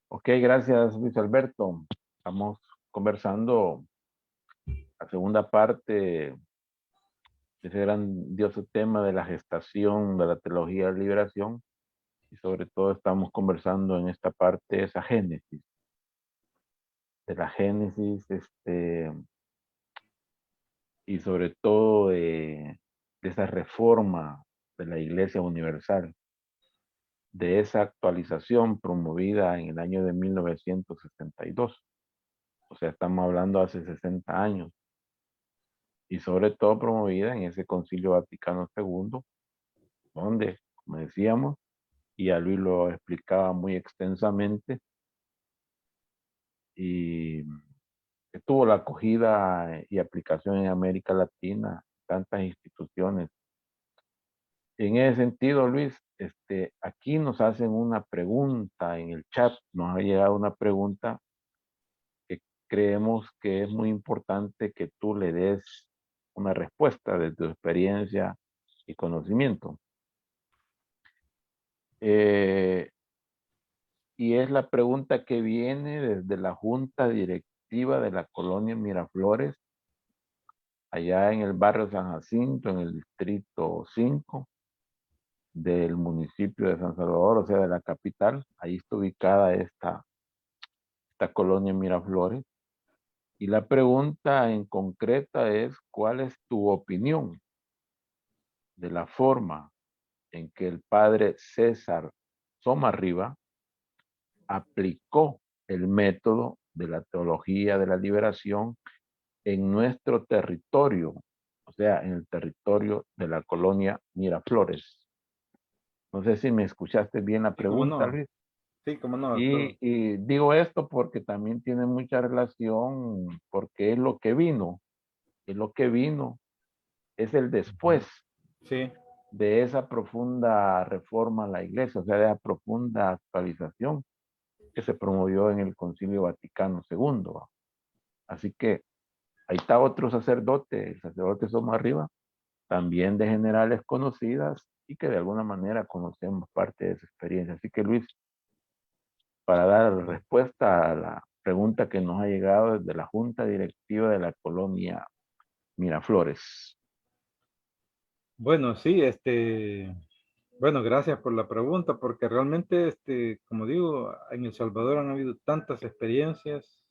Ok, gracias Luis Alberto. Estamos conversando la segunda parte de ese grandioso tema de la gestación de la teología de liberación, y sobre todo estamos conversando en esta parte esa génesis, de la génesis, y sobre todo de esa reforma de la Iglesia Universal, de esa actualización promovida en el año de 1962. O sea, estamos hablando hace 60 años. Y sobre todo promovida en ese Concilio Vaticano II, donde, como decíamos, y a Luis lo explicaba muy extensamente, y que tuvo la acogida y aplicación en América Latina, tantas instituciones. En ese sentido, Luis, aquí nos hacen una pregunta en el chat, nos ha llegado una pregunta que creemos que es muy importante que tú le des una respuesta de tu experiencia y conocimiento. Y es la pregunta que viene desde la Junta Directiva de la Colonia Miraflores, allá en el barrio San Jacinto, en el distrito 5 del municipio de San Salvador, o sea, de la capital. Ahí está ubicada esta Colonia Miraflores. Y la pregunta en concreta es, ¿cuál es tu opinión de la forma en que el padre César Somarriba aplicó el método de la teología de la liberación en nuestro territorio, o sea, en el territorio de la Colonia Miraflores? No sé si me escuchaste bien la pregunta, no. Luis. Sí, cómo no. Y digo esto porque también tiene mucha relación, porque es lo que vino, es el después Sí. de esa profunda reforma a la iglesia, o sea, de esa profunda actualización que se promovió en el Concilio Vaticano II. Así que ahí está otro sacerdote, el sacerdote Somarriba, también de generales conocidas y que de alguna manera conocemos parte de su experiencia. Así que Luis, para dar respuesta a la pregunta que nos ha llegado desde la Junta Directiva de la Colonia Miraflores. Bueno, sí, Bueno, gracias por la pregunta, porque realmente, como digo, en El Salvador han habido tantas experiencias,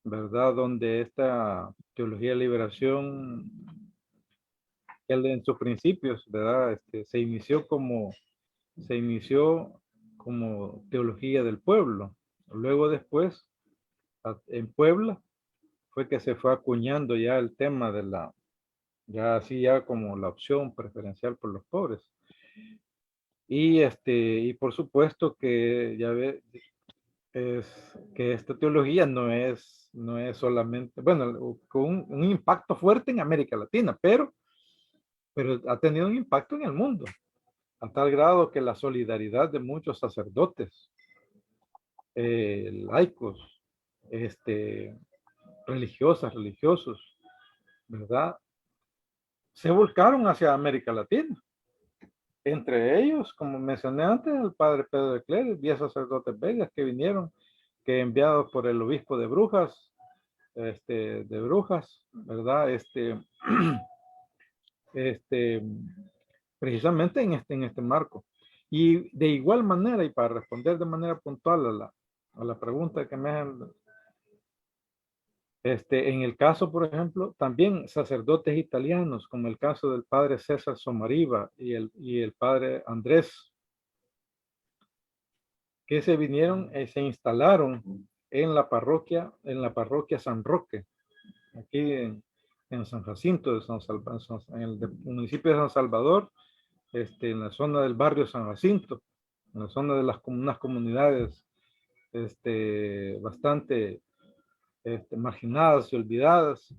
¿verdad? Donde esta teología de liberación, en sus principios, ¿verdad? Se inició como teología del pueblo. Luego después, en Puebla, fue que se fue acuñando ya el tema de ya así ya como la opción preferencial por los pobres. Y por supuesto que ya ve, es que esta teología no es solamente, bueno, con un impacto fuerte en América Latina, pero ha tenido un impacto en el mundo, a tal grado que la solidaridad de muchos sacerdotes, laicos, religiosos, ¿verdad? Se volcaron hacia América Latina. Entre ellos, como mencioné antes, el padre Pedro de Cleres, 10 sacerdotes belgas que vinieron, que enviados por el obispo de Brujas, ¿verdad? Precisamente en este marco. Y de igual manera, y para responder de manera puntual a la pregunta que me han, en el caso, por ejemplo, también sacerdotes italianos, como el caso del padre César Somariva y el padre Andrés, que se vinieron y se instalaron en la parroquia San Roque, aquí en San Jacinto de San Salvador, en el municipio de San Salvador, en la zona del barrio San Jacinto, en la zona de unas comunidades bastante marginadas y olvidadas.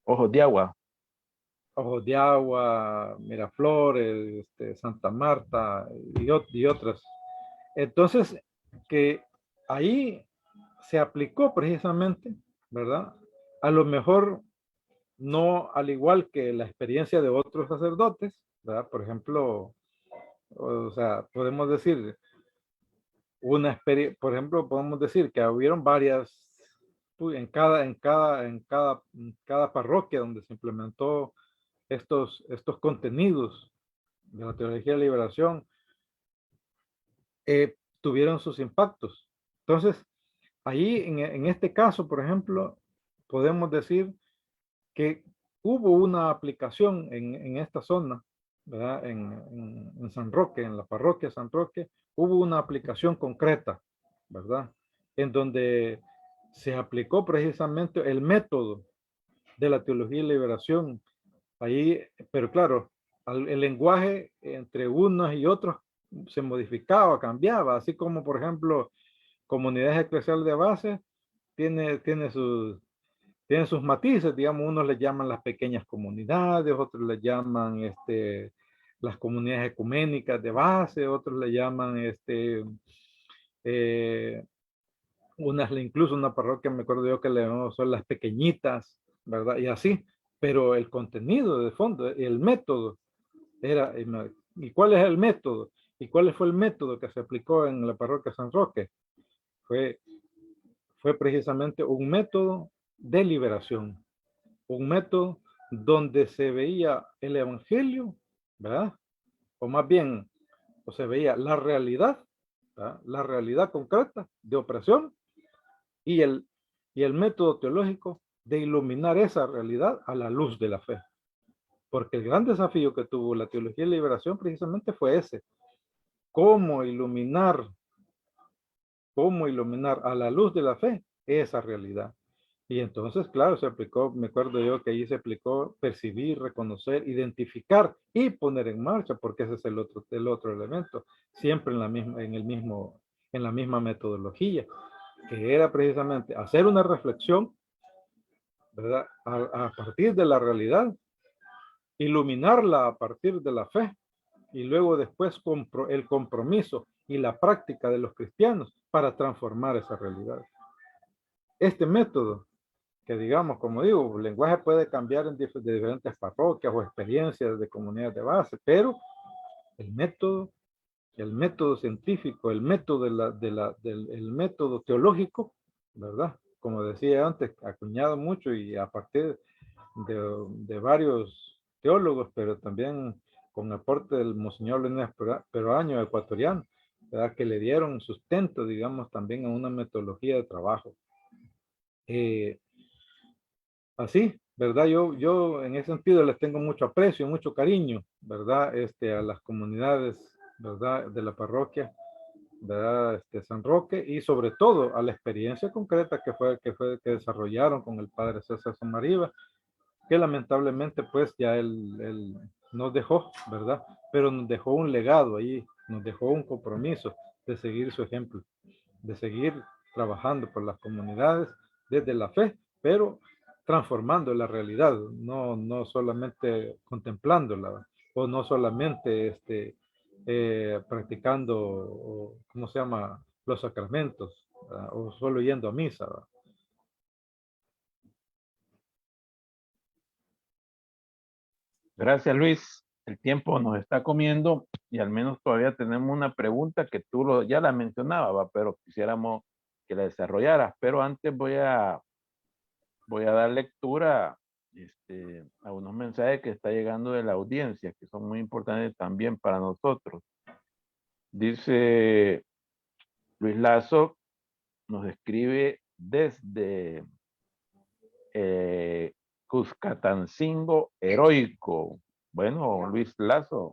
Ojos de Agua. Ojos de Agua, Miraflores, Santa Marta y otras. Entonces, que ahí se aplicó precisamente, ¿verdad? A lo mejor no al igual que la experiencia de otros sacerdotes, ¿verdad? Por ejemplo, o sea, podemos decir por ejemplo, podemos decir que hubieron varias en cada parroquia donde se implementó estos contenidos de la teología de liberación, tuvieron sus impactos. Entonces, ahí en este caso, por ejemplo, podemos decir que hubo una aplicación en esta zona, ¿verdad? En San Roque, en la parroquia San Roque, hubo una aplicación concreta, ¿verdad? En donde se aplicó precisamente el método de la teología de liberación. Ahí, pero claro, el lenguaje entre unos y otros se modificaba, cambiaba, así como, por ejemplo, comunidades eclesiales de base tiene sus matices, digamos, unos le llaman las pequeñas comunidades, otros le llaman las comunidades ecuménicas de base, otros le llaman incluso una parroquia, me acuerdo yo que le llamamos son las pequeñitas, ¿verdad? Y así, pero el contenido de fondo, el método era, ¿y cuál es el método? ¿Y cuál fue el método que se aplicó en la parroquia San Roque? Fue precisamente un método de liberación, un método donde se veía el evangelio, ¿verdad? O más bien, se veía la realidad, ¿verdad? La realidad concreta de opresión y el método teológico de iluminar esa realidad a la luz de la fe. Porque el gran desafío que tuvo la teología de liberación precisamente fue ese, cómo iluminar a la luz de la fe esa realidad. Y entonces, claro, se aplicó, me acuerdo yo que ahí se aplicó percibir, reconocer, identificar y poner en marcha, porque ese es el otro elemento, siempre en la misma metodología, que era precisamente hacer una reflexión, ¿verdad? A partir de la realidad, iluminarla a partir de la fe, y luego después el compromiso y la práctica de los cristianos para transformar esa realidad. Este método, que digamos, como digo, el lenguaje puede cambiar de diferentes parroquias o experiencias de comunidades de base, pero el método científico, el método el método teológico, ¿verdad? Como decía antes, acuñado mucho y a partir de varios teólogos, pero también con aporte del Monseñor Leonés Peroaño, ecuatoriano, ¿verdad? Que le dieron sustento, digamos, también a una metodología de trabajo. Así, ¿verdad? Yo en ese sentido les tengo mucho aprecio, mucho cariño, ¿verdad? A las comunidades, ¿verdad? De la parroquia, ¿verdad? San Roque, y sobre todo a la experiencia concreta que desarrollaron con el padre César Samariva, que lamentablemente pues ya él nos dejó, ¿verdad? Pero nos dejó un legado ahí, nos dejó un compromiso de seguir su ejemplo, de seguir trabajando por las comunidades desde la fe, pero transformando la realidad, no solamente contemplándola, o no solamente practicando, ¿cómo se llama?, los sacramentos, ¿verdad? O solo yendo a misa, ¿verdad? Gracias, Luis. El tiempo nos está comiendo y al menos todavía tenemos una pregunta que tú ya la mencionabas, pero quisiéramos que la desarrollaras. Pero antes voy a dar lectura a unos mensajes que está llegando de la audiencia, que son muy importantes también para nosotros. Dice Luis Lazo, nos escribe desde Cuscatancingo Heroico. Bueno, Luis Lazo,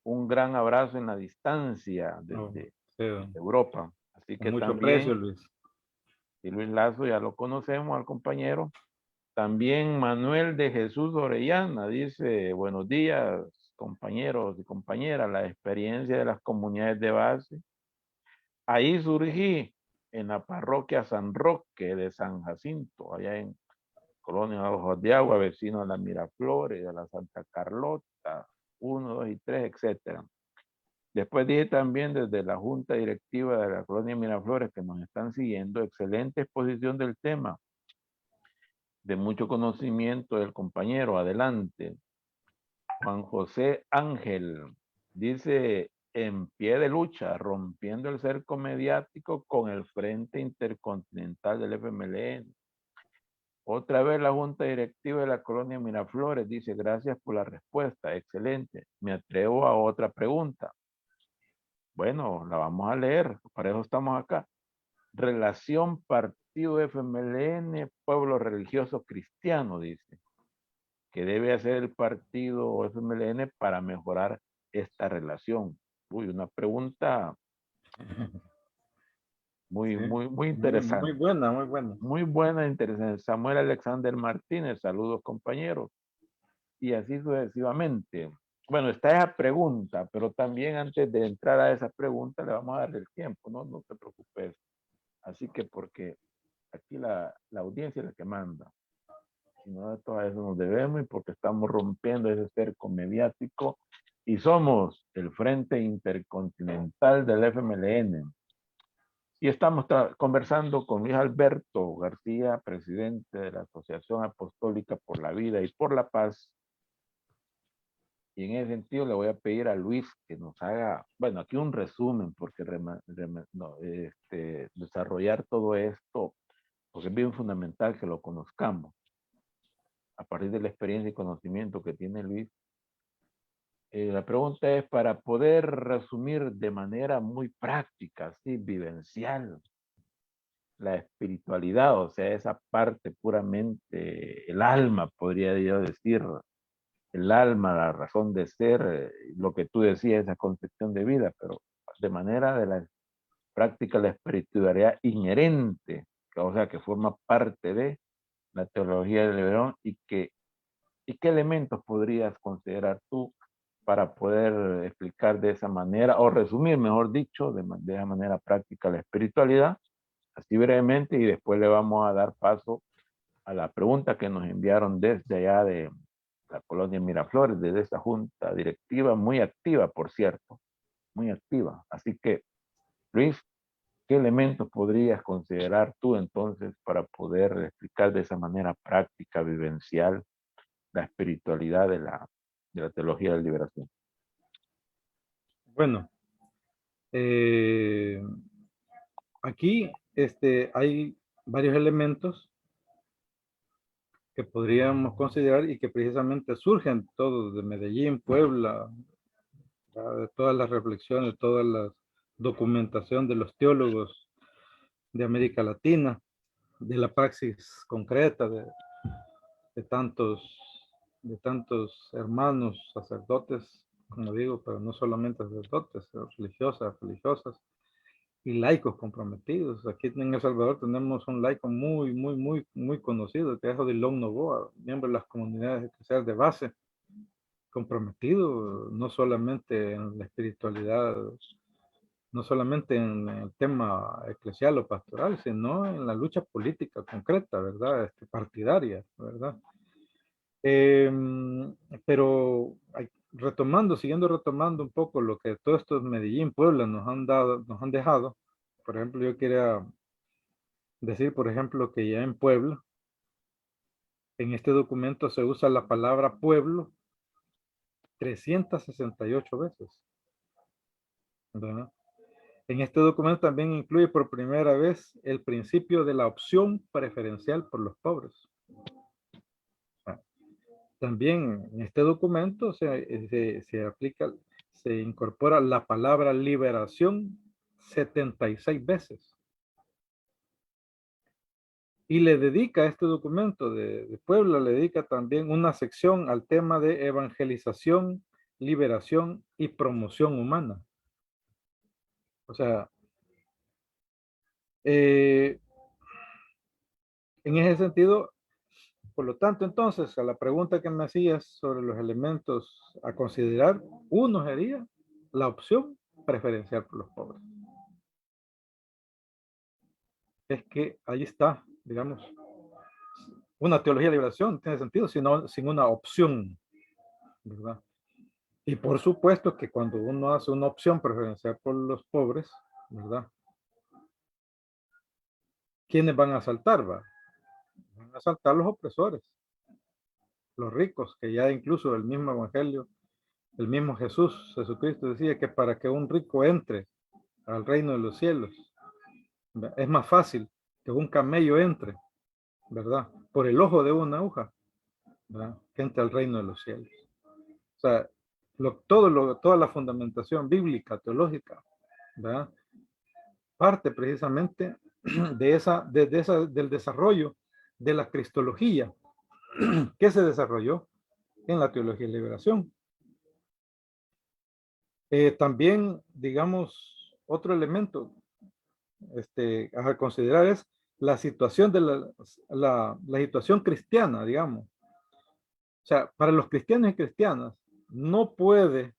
un gran abrazo en la distancia desde Europa. Así que con mucho también, aprecio, Luis. y Luis Lazo ya lo conocemos al compañero. También Manuel de Jesús Orellana dice, buenos días, compañeros y compañeras, la experiencia de las comunidades de base. Ahí surgí en la parroquia San Roque de San Jacinto, allá en Colonia Ojos de Agua, vecino de la Miraflores, de la Santa Carlota, 1, 2 y 3, etc. Después dije también desde la Junta Directiva de la Colonia Miraflores que nos están siguiendo, excelente exposición del tema, de mucho conocimiento del compañero. Adelante. Juan José Ángel dice, en pie de lucha, rompiendo el cerco mediático con el Frente Intercontinental del FMLN. Otra vez la Junta Directiva de la Colonia Miraflores dice, gracias por la respuesta, excelente. Me atrevo a otra pregunta. Bueno, la vamos a leer, para eso estamos acá. Relación partido FMLN, pueblo religioso cristiano, dice. ¿Qué debe hacer el partido FMLN para mejorar esta relación? Uy, una pregunta muy interesante. Muy buena, muy buena. Muy buena, interesante. Samuel Alexander Martínez, saludos compañeros. Y así sucesivamente. Bueno, está esa pregunta, pero también antes de entrar a esa pregunta le vamos a dar el tiempo, no te preocupes. Así que porque aquí la audiencia es la que manda. Si no, de todo eso nos debemos y porque estamos rompiendo ese cerco mediático y somos el Frente Intercontinental del FMLN. Y estamos conversando con Luis Alberto García, presidente de la Asociación Apostólica por la Vida y por la Paz. Y en ese sentido le voy a pedir a Luis que nos haga, bueno, aquí un resumen, porque desarrollar todo esto, porque es bien fundamental que lo conozcamos. A partir de la experiencia y conocimiento que tiene Luis. La pregunta es para poder resumir de manera muy práctica, así, vivencial, la espiritualidad, o sea, esa parte puramente, el alma, podría yo decir, el alma, la razón de ser, lo que tú decías, esa concepción de vida, pero de manera de la práctica, la espiritualidad inherente, o sea, que forma parte de la teología del Leverón y qué elementos podrías considerar tú para poder explicar de esa manera, o resumir, mejor dicho, de esa manera práctica la espiritualidad, así brevemente, y después le vamos a dar paso a la pregunta que nos enviaron desde allá de la Colonia Miraflores, desde esa junta directiva, muy activa, por cierto, muy activa. Así que, Luis, ¿qué elementos podrías considerar tú entonces para poder explicar de esa manera práctica, vivencial, la espiritualidad de la teología de la liberación? Bueno, aquí hay varios elementos que podríamos considerar y que precisamente surgen todos de Medellín, Puebla, de todas las reflexiones, toda la documentación de los teólogos de América Latina, de la praxis concreta de tantos hermanos sacerdotes, como digo, pero no solamente sacerdotes, religiosas y laicos comprometidos. Aquí en El Salvador tenemos un laico muy conocido, que es Odilon Novoa, miembro de las comunidades eclesiales de base, comprometido no solamente en la espiritualidad, no solamente en el tema eclesial o pastoral, sino en la lucha política concreta, ¿verdad? Partidaria, ¿verdad? Pero siguiendo retomando un poco lo que todos estos Medellín, Puebla nos han dejado, por ejemplo, yo quería decir, por ejemplo, que ya en Puebla, en este documento se usa la palabra pueblo 368 veces, ¿verdad? En este documento también incluye por primera vez el principio de la opción preferencial por los pobres. También en este documento se incorpora la palabra liberación 76 veces. Y le dedica a este documento de Puebla, le dedica también una sección al tema de evangelización, liberación y promoción humana. O sea, en ese sentido, por lo tanto, entonces, a la pregunta que me hacías sobre los elementos a considerar, uno sería la opción preferencial por los pobres. Es que ahí está, digamos, una teología de liberación, no tiene sentido sin una opción, ¿verdad? Y por supuesto que cuando uno hace una opción preferencial por los pobres, ¿verdad? ¿Quiénes van a saltar, va? Van a saltar los opresores, los ricos, que ya incluso el mismo evangelio, el mismo Jesucristo decía que para que un rico entre al reino de los cielos, es más fácil que un camello entre, ¿verdad? Por el ojo de una aguja, ¿verdad? Que entre al reino de los cielos. O sea, toda la fundamentación bíblica, teológica, ¿verdad? Parte precisamente del desarrollo de la cristología que se desarrolló en la teología de liberación. También, digamos, otro elemento a considerar es la situación de la situación cristiana, digamos. O sea, para los cristianos y cristianas no puede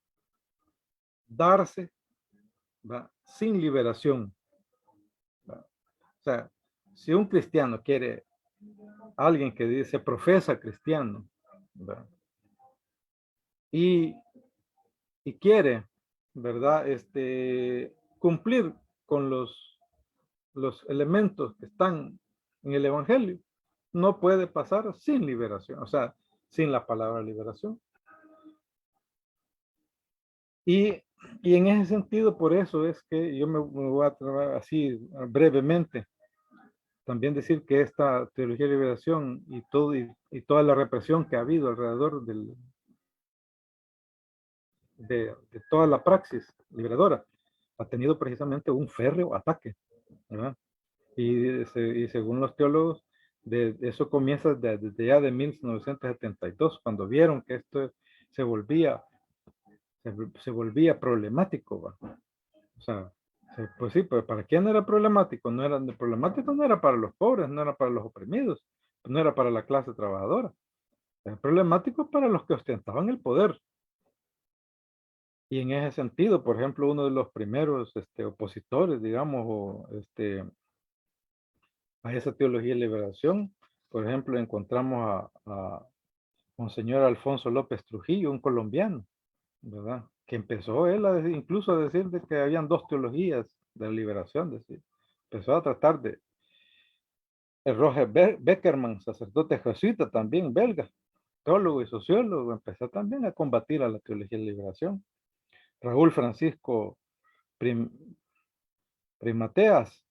darse, ¿va?, sin liberación, ¿va? O sea, si un cristiano quiere, alguien que dice profesa cristiano, ¿va?, y quiere, ¿verdad?, cumplir con los elementos que están en el evangelio, no puede pasar sin liberación, o sea, sin la palabra liberación. Y en ese sentido, por eso es que yo me voy a tratar así brevemente, también decir que esta teología de liberación y toda la represión que ha habido alrededor de toda la praxis liberadora ha tenido precisamente un férreo ataque, ¿verdad? Y según los teólogos, eso comienza desde ya de 1972, cuando vieron que esto se volvía problemático, ¿va? O sea, pues sí, pues ¿para quién era problemático? Problemático no era para los pobres, no era para los oprimidos, no era para la clase trabajadora. Era problemático para los que ostentaban el poder. Y en ese sentido, por ejemplo, uno de los primeros opositores, digamos, a esa teología de liberación, por ejemplo, encontramos a Monseñor Alfonso López Trujillo, un colombiano, ¿verdad? Que empezó él incluso a decir de que habían dos teologías de la liberación, decir. Empezó a tratar de el Roger Beckerman, sacerdote jesuita también belga, teólogo y sociólogo, empezó también a combatir a la teología de liberación. Raúl Francisco Primateas,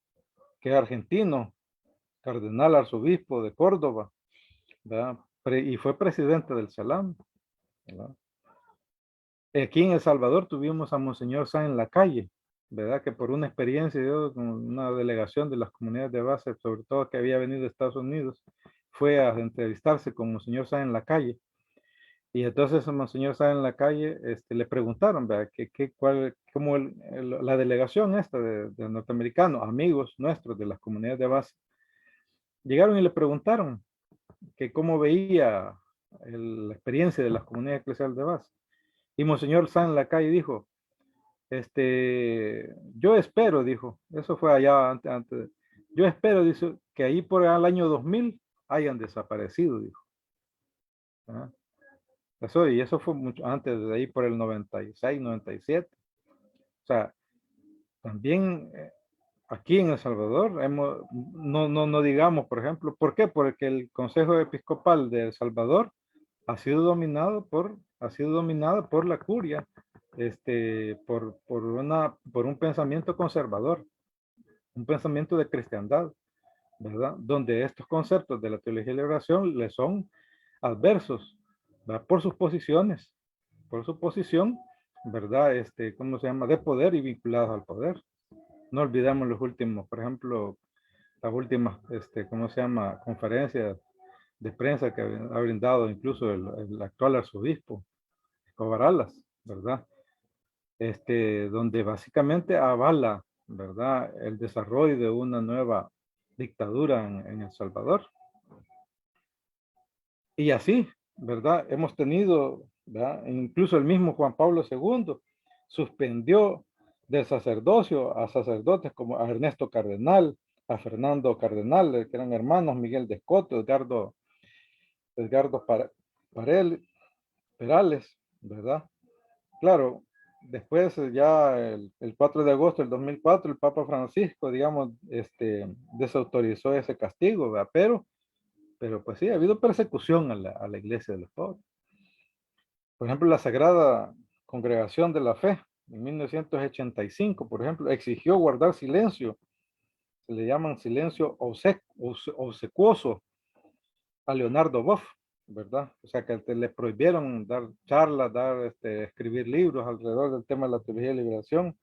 que es argentino, cardenal arzobispo de Córdoba, ¿verdad? Y fue presidente del Salam, ¿verdad? Aquí en El Salvador tuvimos a Monseñor Sáenz Lacalle, ¿verdad? Que por una experiencia con una delegación de las comunidades de base, sobre todo que había venido de Estados Unidos, fue a entrevistarse con Monseñor Sáenz Lacalle. Y entonces a Monseñor Sáenz Lacalle le preguntaron, ¿verdad? Cómo la delegación esta de norteamericanos, amigos nuestros de las comunidades de base, llegaron y le preguntaron que cómo veía la experiencia de las comunidades eclesiales de base. Y Monseñor Sáenz Lacalle dijo, yo espero, dijo, eso fue allá antes, yo espero, dice, que ahí por el año 2000 hayan desaparecido, dijo. ¿Ah? Y eso fue mucho antes, de ahí por el 96, 97. O sea, también aquí en El Salvador, no digamos, por ejemplo, ¿por qué? Porque el Consejo Episcopal de El Salvador ha sido dominado por la curia, por un pensamiento conservador, un pensamiento de cristiandad, ¿verdad? Donde estos conceptos de la teología de la liberación le son adversos, ¿verdad? Por su posición, ¿verdad? ¿Cómo se llama? De poder y vinculados al poder. No olvidemos los últimos, por ejemplo, las últimas, ¿cómo se llama? Conferencias de prensa que ha brindado incluso el actual arzobispo Escobar Alas, ¿verdad? Donde básicamente avala, ¿verdad? El desarrollo de una nueva dictadura en El Salvador. Y así, ¿verdad? Hemos tenido, ¿verdad? Incluso el mismo Juan Pablo II suspendió del sacerdocio a sacerdotes como a Ernesto Cardenal, a Fernando Cardenal, que eran hermanos, Miguel de Escoto, Edgardo Perales, ¿verdad? Claro, después ya el 4 de agosto del 2004, el Papa Francisco, digamos, desautorizó ese castigo, ¿verdad? Pero pues sí, ha habido persecución a la iglesia de los pobres. Por ejemplo, la Sagrada Congregación de la Fe, en 1985, por ejemplo, exigió guardar silencio, se le llaman silencio obsecuoso a Leonardo Boff, ¿verdad? O sea, que le prohibieron dar charlas, escribir libros alrededor del tema de la teología de liberación.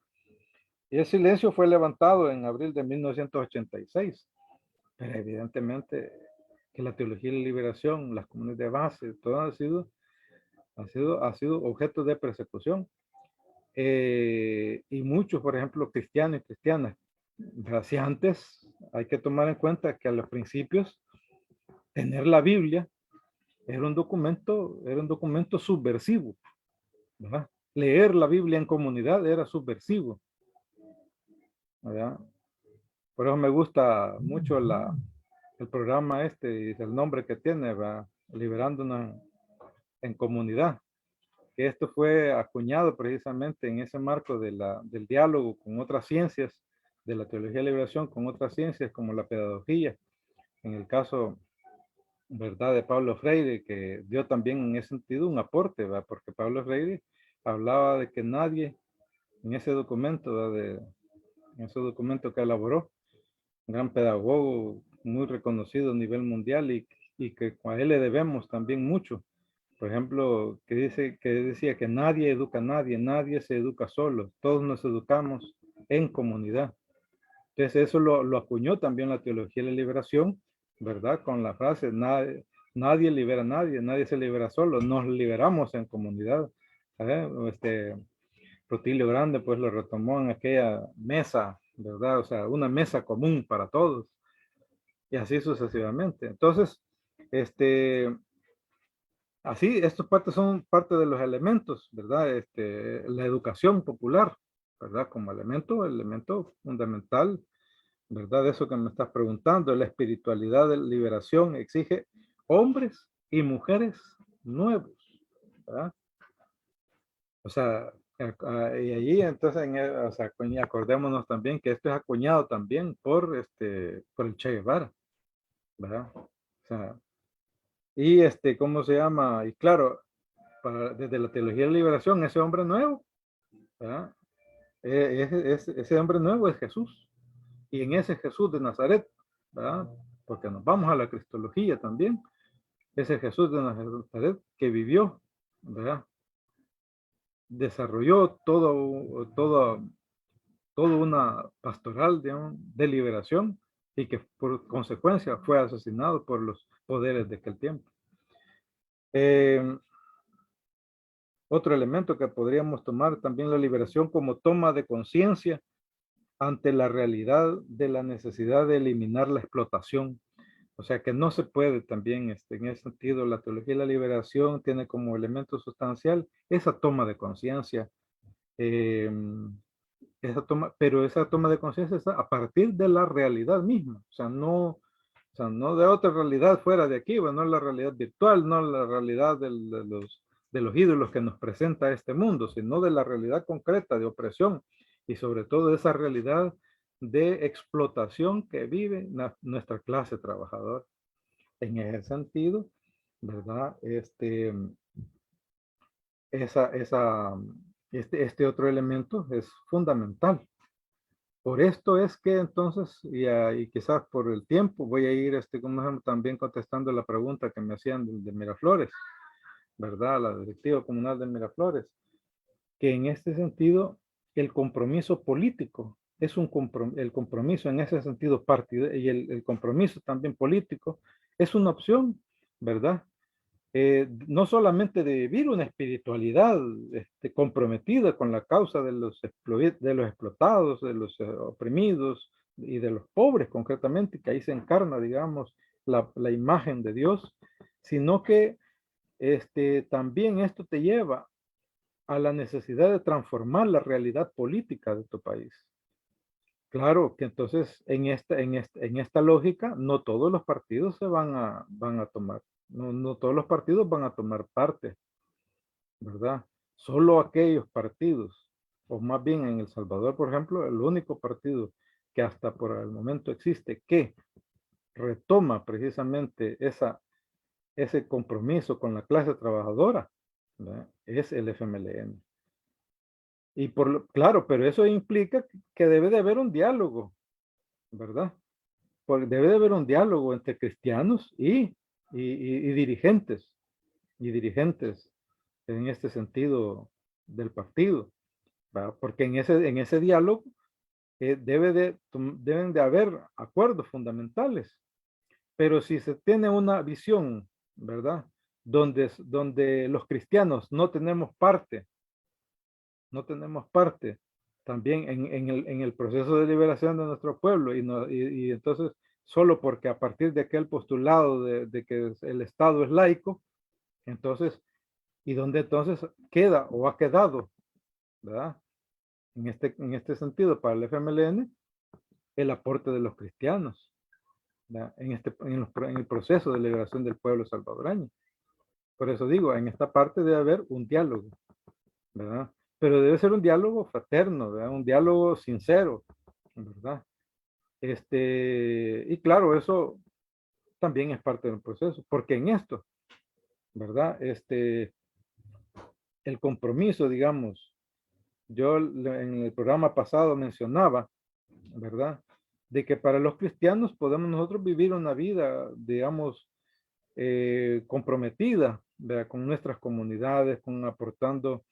Y el silencio fue levantado en abril de 1986. Pero evidentemente que la teología de liberación, las comunidades de base, todo ha sido objeto de persecución. Y muchos, por ejemplo, cristianos y cristianas, si antes hay que tomar en cuenta que a los principios tener la Biblia era un documento subversivo, ¿verdad? Leer la Biblia en comunidad era subversivo, ¿verdad? Por eso me gusta mucho el programa y el nombre que tiene, ¿verdad? Liberándonos en comunidad, que esto fue acuñado precisamente en ese marco del diálogo con otras ciencias, de la teología de liberación con otras ciencias como la pedagogía, en el caso, ¿verdad?, de Pablo Freire, que dio también en ese sentido un aporte, ¿verdad? Porque Pablo Freire hablaba de que nadie en ese documento, ¿verdad? En ese documento que elaboró, un gran pedagogo muy reconocido a nivel mundial y que a él le debemos también mucho. Por ejemplo, que decía que nadie educa a nadie, nadie se educa solo, todos nos educamos en comunidad. Entonces eso lo acuñó también la teología de la liberación, ¿verdad? Con la frase, nadie libera a nadie, nadie se libera solo, nos liberamos en comunidad. Rutilio Grande pues lo retomó en aquella mesa, ¿verdad? O sea, una mesa común para todos. Y así sucesivamente. Entonces, así, estos son parte de los elementos, ¿verdad? La educación popular, ¿verdad? Como elemento fundamental, ¿verdad? Eso que me estás preguntando, la espiritualidad de liberación exige hombres y mujeres nuevos, ¿verdad? O sea, y allí entonces, acordémonos también que esto es acuñado también por el Che Guevara, ¿verdad? O sea, y ¿cómo se llama? Y claro, desde la teología de la liberación, ese hombre nuevo, ¿verdad? Ese hombre nuevo es Jesús. Y en ese Jesús de Nazaret, ¿verdad? Porque nos vamos a la cristología también, ese Jesús de Nazaret que vivió, ¿verdad? Desarrolló toda una pastoral, digamos, de liberación y que por consecuencia fue asesinado por los poderes de aquel tiempo. Otro elemento que podríamos tomar también la liberación como toma de conciencia ante la realidad de la necesidad de eliminar la explotación. O sea que no se puede también, en ese sentido, la teología de la liberación tiene como elemento sustancial esa toma de conciencia. Pero esa toma de conciencia es a partir de la realidad misma. O sea, no de otra realidad fuera de aquí, no la realidad virtual, no la realidad de los ídolos que nos presenta este mundo, sino de la realidad concreta de opresión y sobre todo de esa realidad de explotación que vive nuestra clase trabajadora. En ese sentido, ¿verdad? Este otro elemento es fundamental. Por esto es que entonces, y quizás por el tiempo, voy a ir también contestando la pregunta que me hacían de Miraflores, ¿verdad? La directiva comunal de Miraflores, que en este sentido el compromiso político es el compromiso en ese sentido partido y el compromiso también político es una opción, ¿verdad? No solamente de vivir una espiritualidad comprometida con la causa de los explotados, de los oprimidos y de los pobres concretamente, que ahí se encarna, digamos, la imagen de Dios, sino que también esto te lleva a la necesidad de transformar la realidad política de tu país. Claro que entonces en esta lógica no todos los partidos se van a tomar. No todos los partidos van a tomar parte, ¿verdad? Solo aquellos partidos, o más bien en El Salvador, por ejemplo, el único partido que hasta por el momento existe que retoma precisamente ese compromiso con la clase trabajadora, ¿verdad? Es el FMLN. Y claro, pero eso implica que debe de haber un diálogo, ¿verdad? Porque debe de haber un diálogo entre cristianos y dirigentes en este sentido del partido, ¿verdad? Porque en ese diálogo deben de haber acuerdos fundamentales, pero si se tiene una visión, ¿verdad? Donde los cristianos no tenemos parte también en el proceso de liberación de nuestro pueblo y entonces solo porque a partir de aquel postulado de que el Estado es laico, entonces, y donde entonces queda o ha quedado, ¿verdad? En este sentido, para el FMLN, el aporte de los cristianos, ¿verdad? En el proceso de liberación del pueblo salvadoreño. Por eso digo, en esta parte debe haber un diálogo, ¿verdad? Pero debe ser un diálogo fraterno, ¿verdad? Un diálogo sincero, ¿verdad? Y claro, eso también es parte del proceso, porque en esto, ¿verdad? El compromiso, digamos, yo en el programa pasado mencionaba, ¿verdad? De que para los cristianos podemos nosotros vivir una vida, digamos, comprometida, ¿verdad? Con nuestras comunidades, aportando,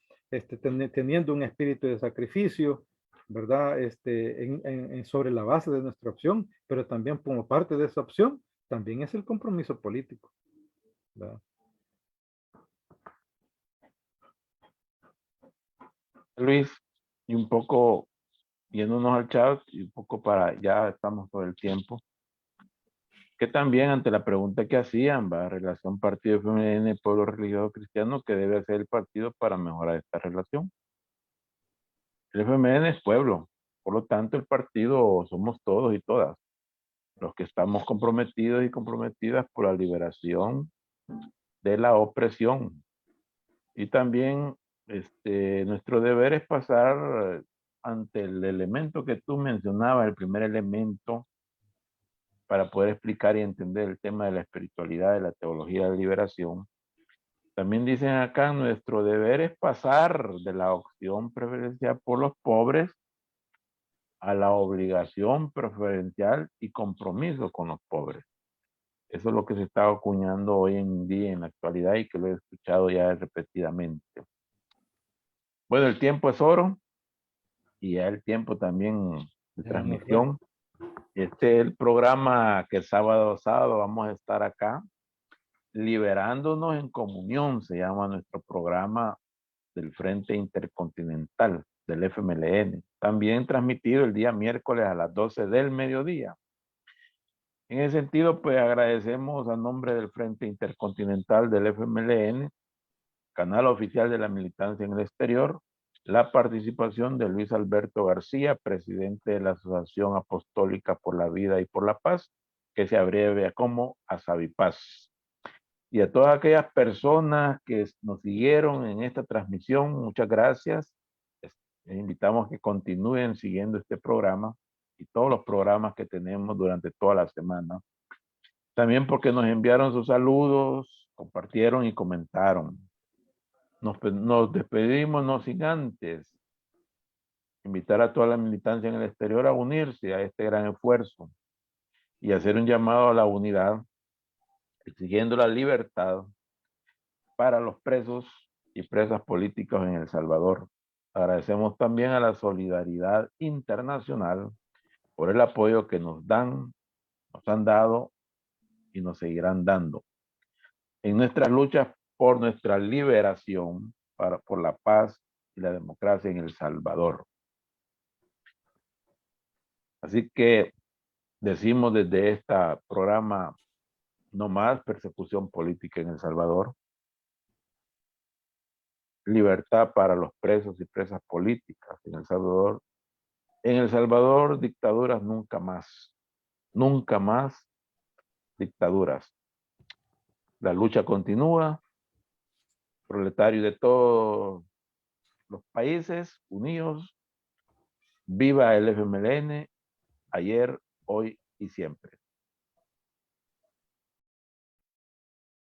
teniendo un espíritu de sacrificio, ¿verdad? Sobre la base de nuestra opción, pero también como parte de esa opción, también es el compromiso político, ¿verdad? Luis, y un poco yéndonos al chat y un poco ya estamos todo el tiempo, que también ante la pregunta que hacían, ¿va? Relación partido FMLN, pueblo religioso cristiano, que debe hacer el partido para mejorar esta relación. El FMLN es pueblo, por lo tanto el partido somos todos y todas, los que estamos comprometidos y comprometidas por la liberación de la opresión. Y también nuestro deber es pasar ante el elemento que tú mencionabas, el primer elemento, para poder explicar y entender el tema de la espiritualidad, de la teología de la liberación. También dicen acá, nuestro deber es pasar de la opción preferencial por los pobres a la obligación preferencial y compromiso con los pobres. Eso es lo que se está acuñando hoy en día, en la actualidad, y que lo he escuchado ya repetidamente. Bueno, el tiempo es oro y ya el tiempo también de transmisión. Este es el programa que sábado a sábado vamos a estar acá, liberándonos en comunión, se llama nuestro programa del Frente Intercontinental del FMLN. También transmitido el día miércoles a las 12 del mediodía. En ese sentido, pues agradecemos a nombre del Frente Intercontinental del FMLN, canal oficial de la militancia en el exterior, la participación de Luis Alberto García, presidente de la Asociación Apostólica por la Vida y por la Paz, que se abrevia como ASAVIPAZ. Y a todas aquellas personas que nos siguieron en esta transmisión, muchas gracias. Les invitamos a que continúen siguiendo este programa y todos los programas que tenemos durante toda la semana. También porque nos enviaron sus saludos, compartieron y comentaron. Nos despedimos no sin antes invitar a toda la militancia en el exterior a unirse a este gran esfuerzo y hacer un llamado a la unidad, exigiendo la libertad para los presos y presas políticos en El Salvador. Agradecemos también a la solidaridad internacional por el apoyo que nos han dado y nos seguirán dando en nuestras luchas por nuestra liberación, por la paz y la democracia en El Salvador. Así que decimos desde este programa, no más persecución política en El Salvador, libertad para los presos y presas políticas en El Salvador. En El Salvador, dictaduras nunca más. Nunca más dictaduras. La lucha continúa. Proletarios de todos los países unidos. Viva el FMLN, ayer, hoy y siempre.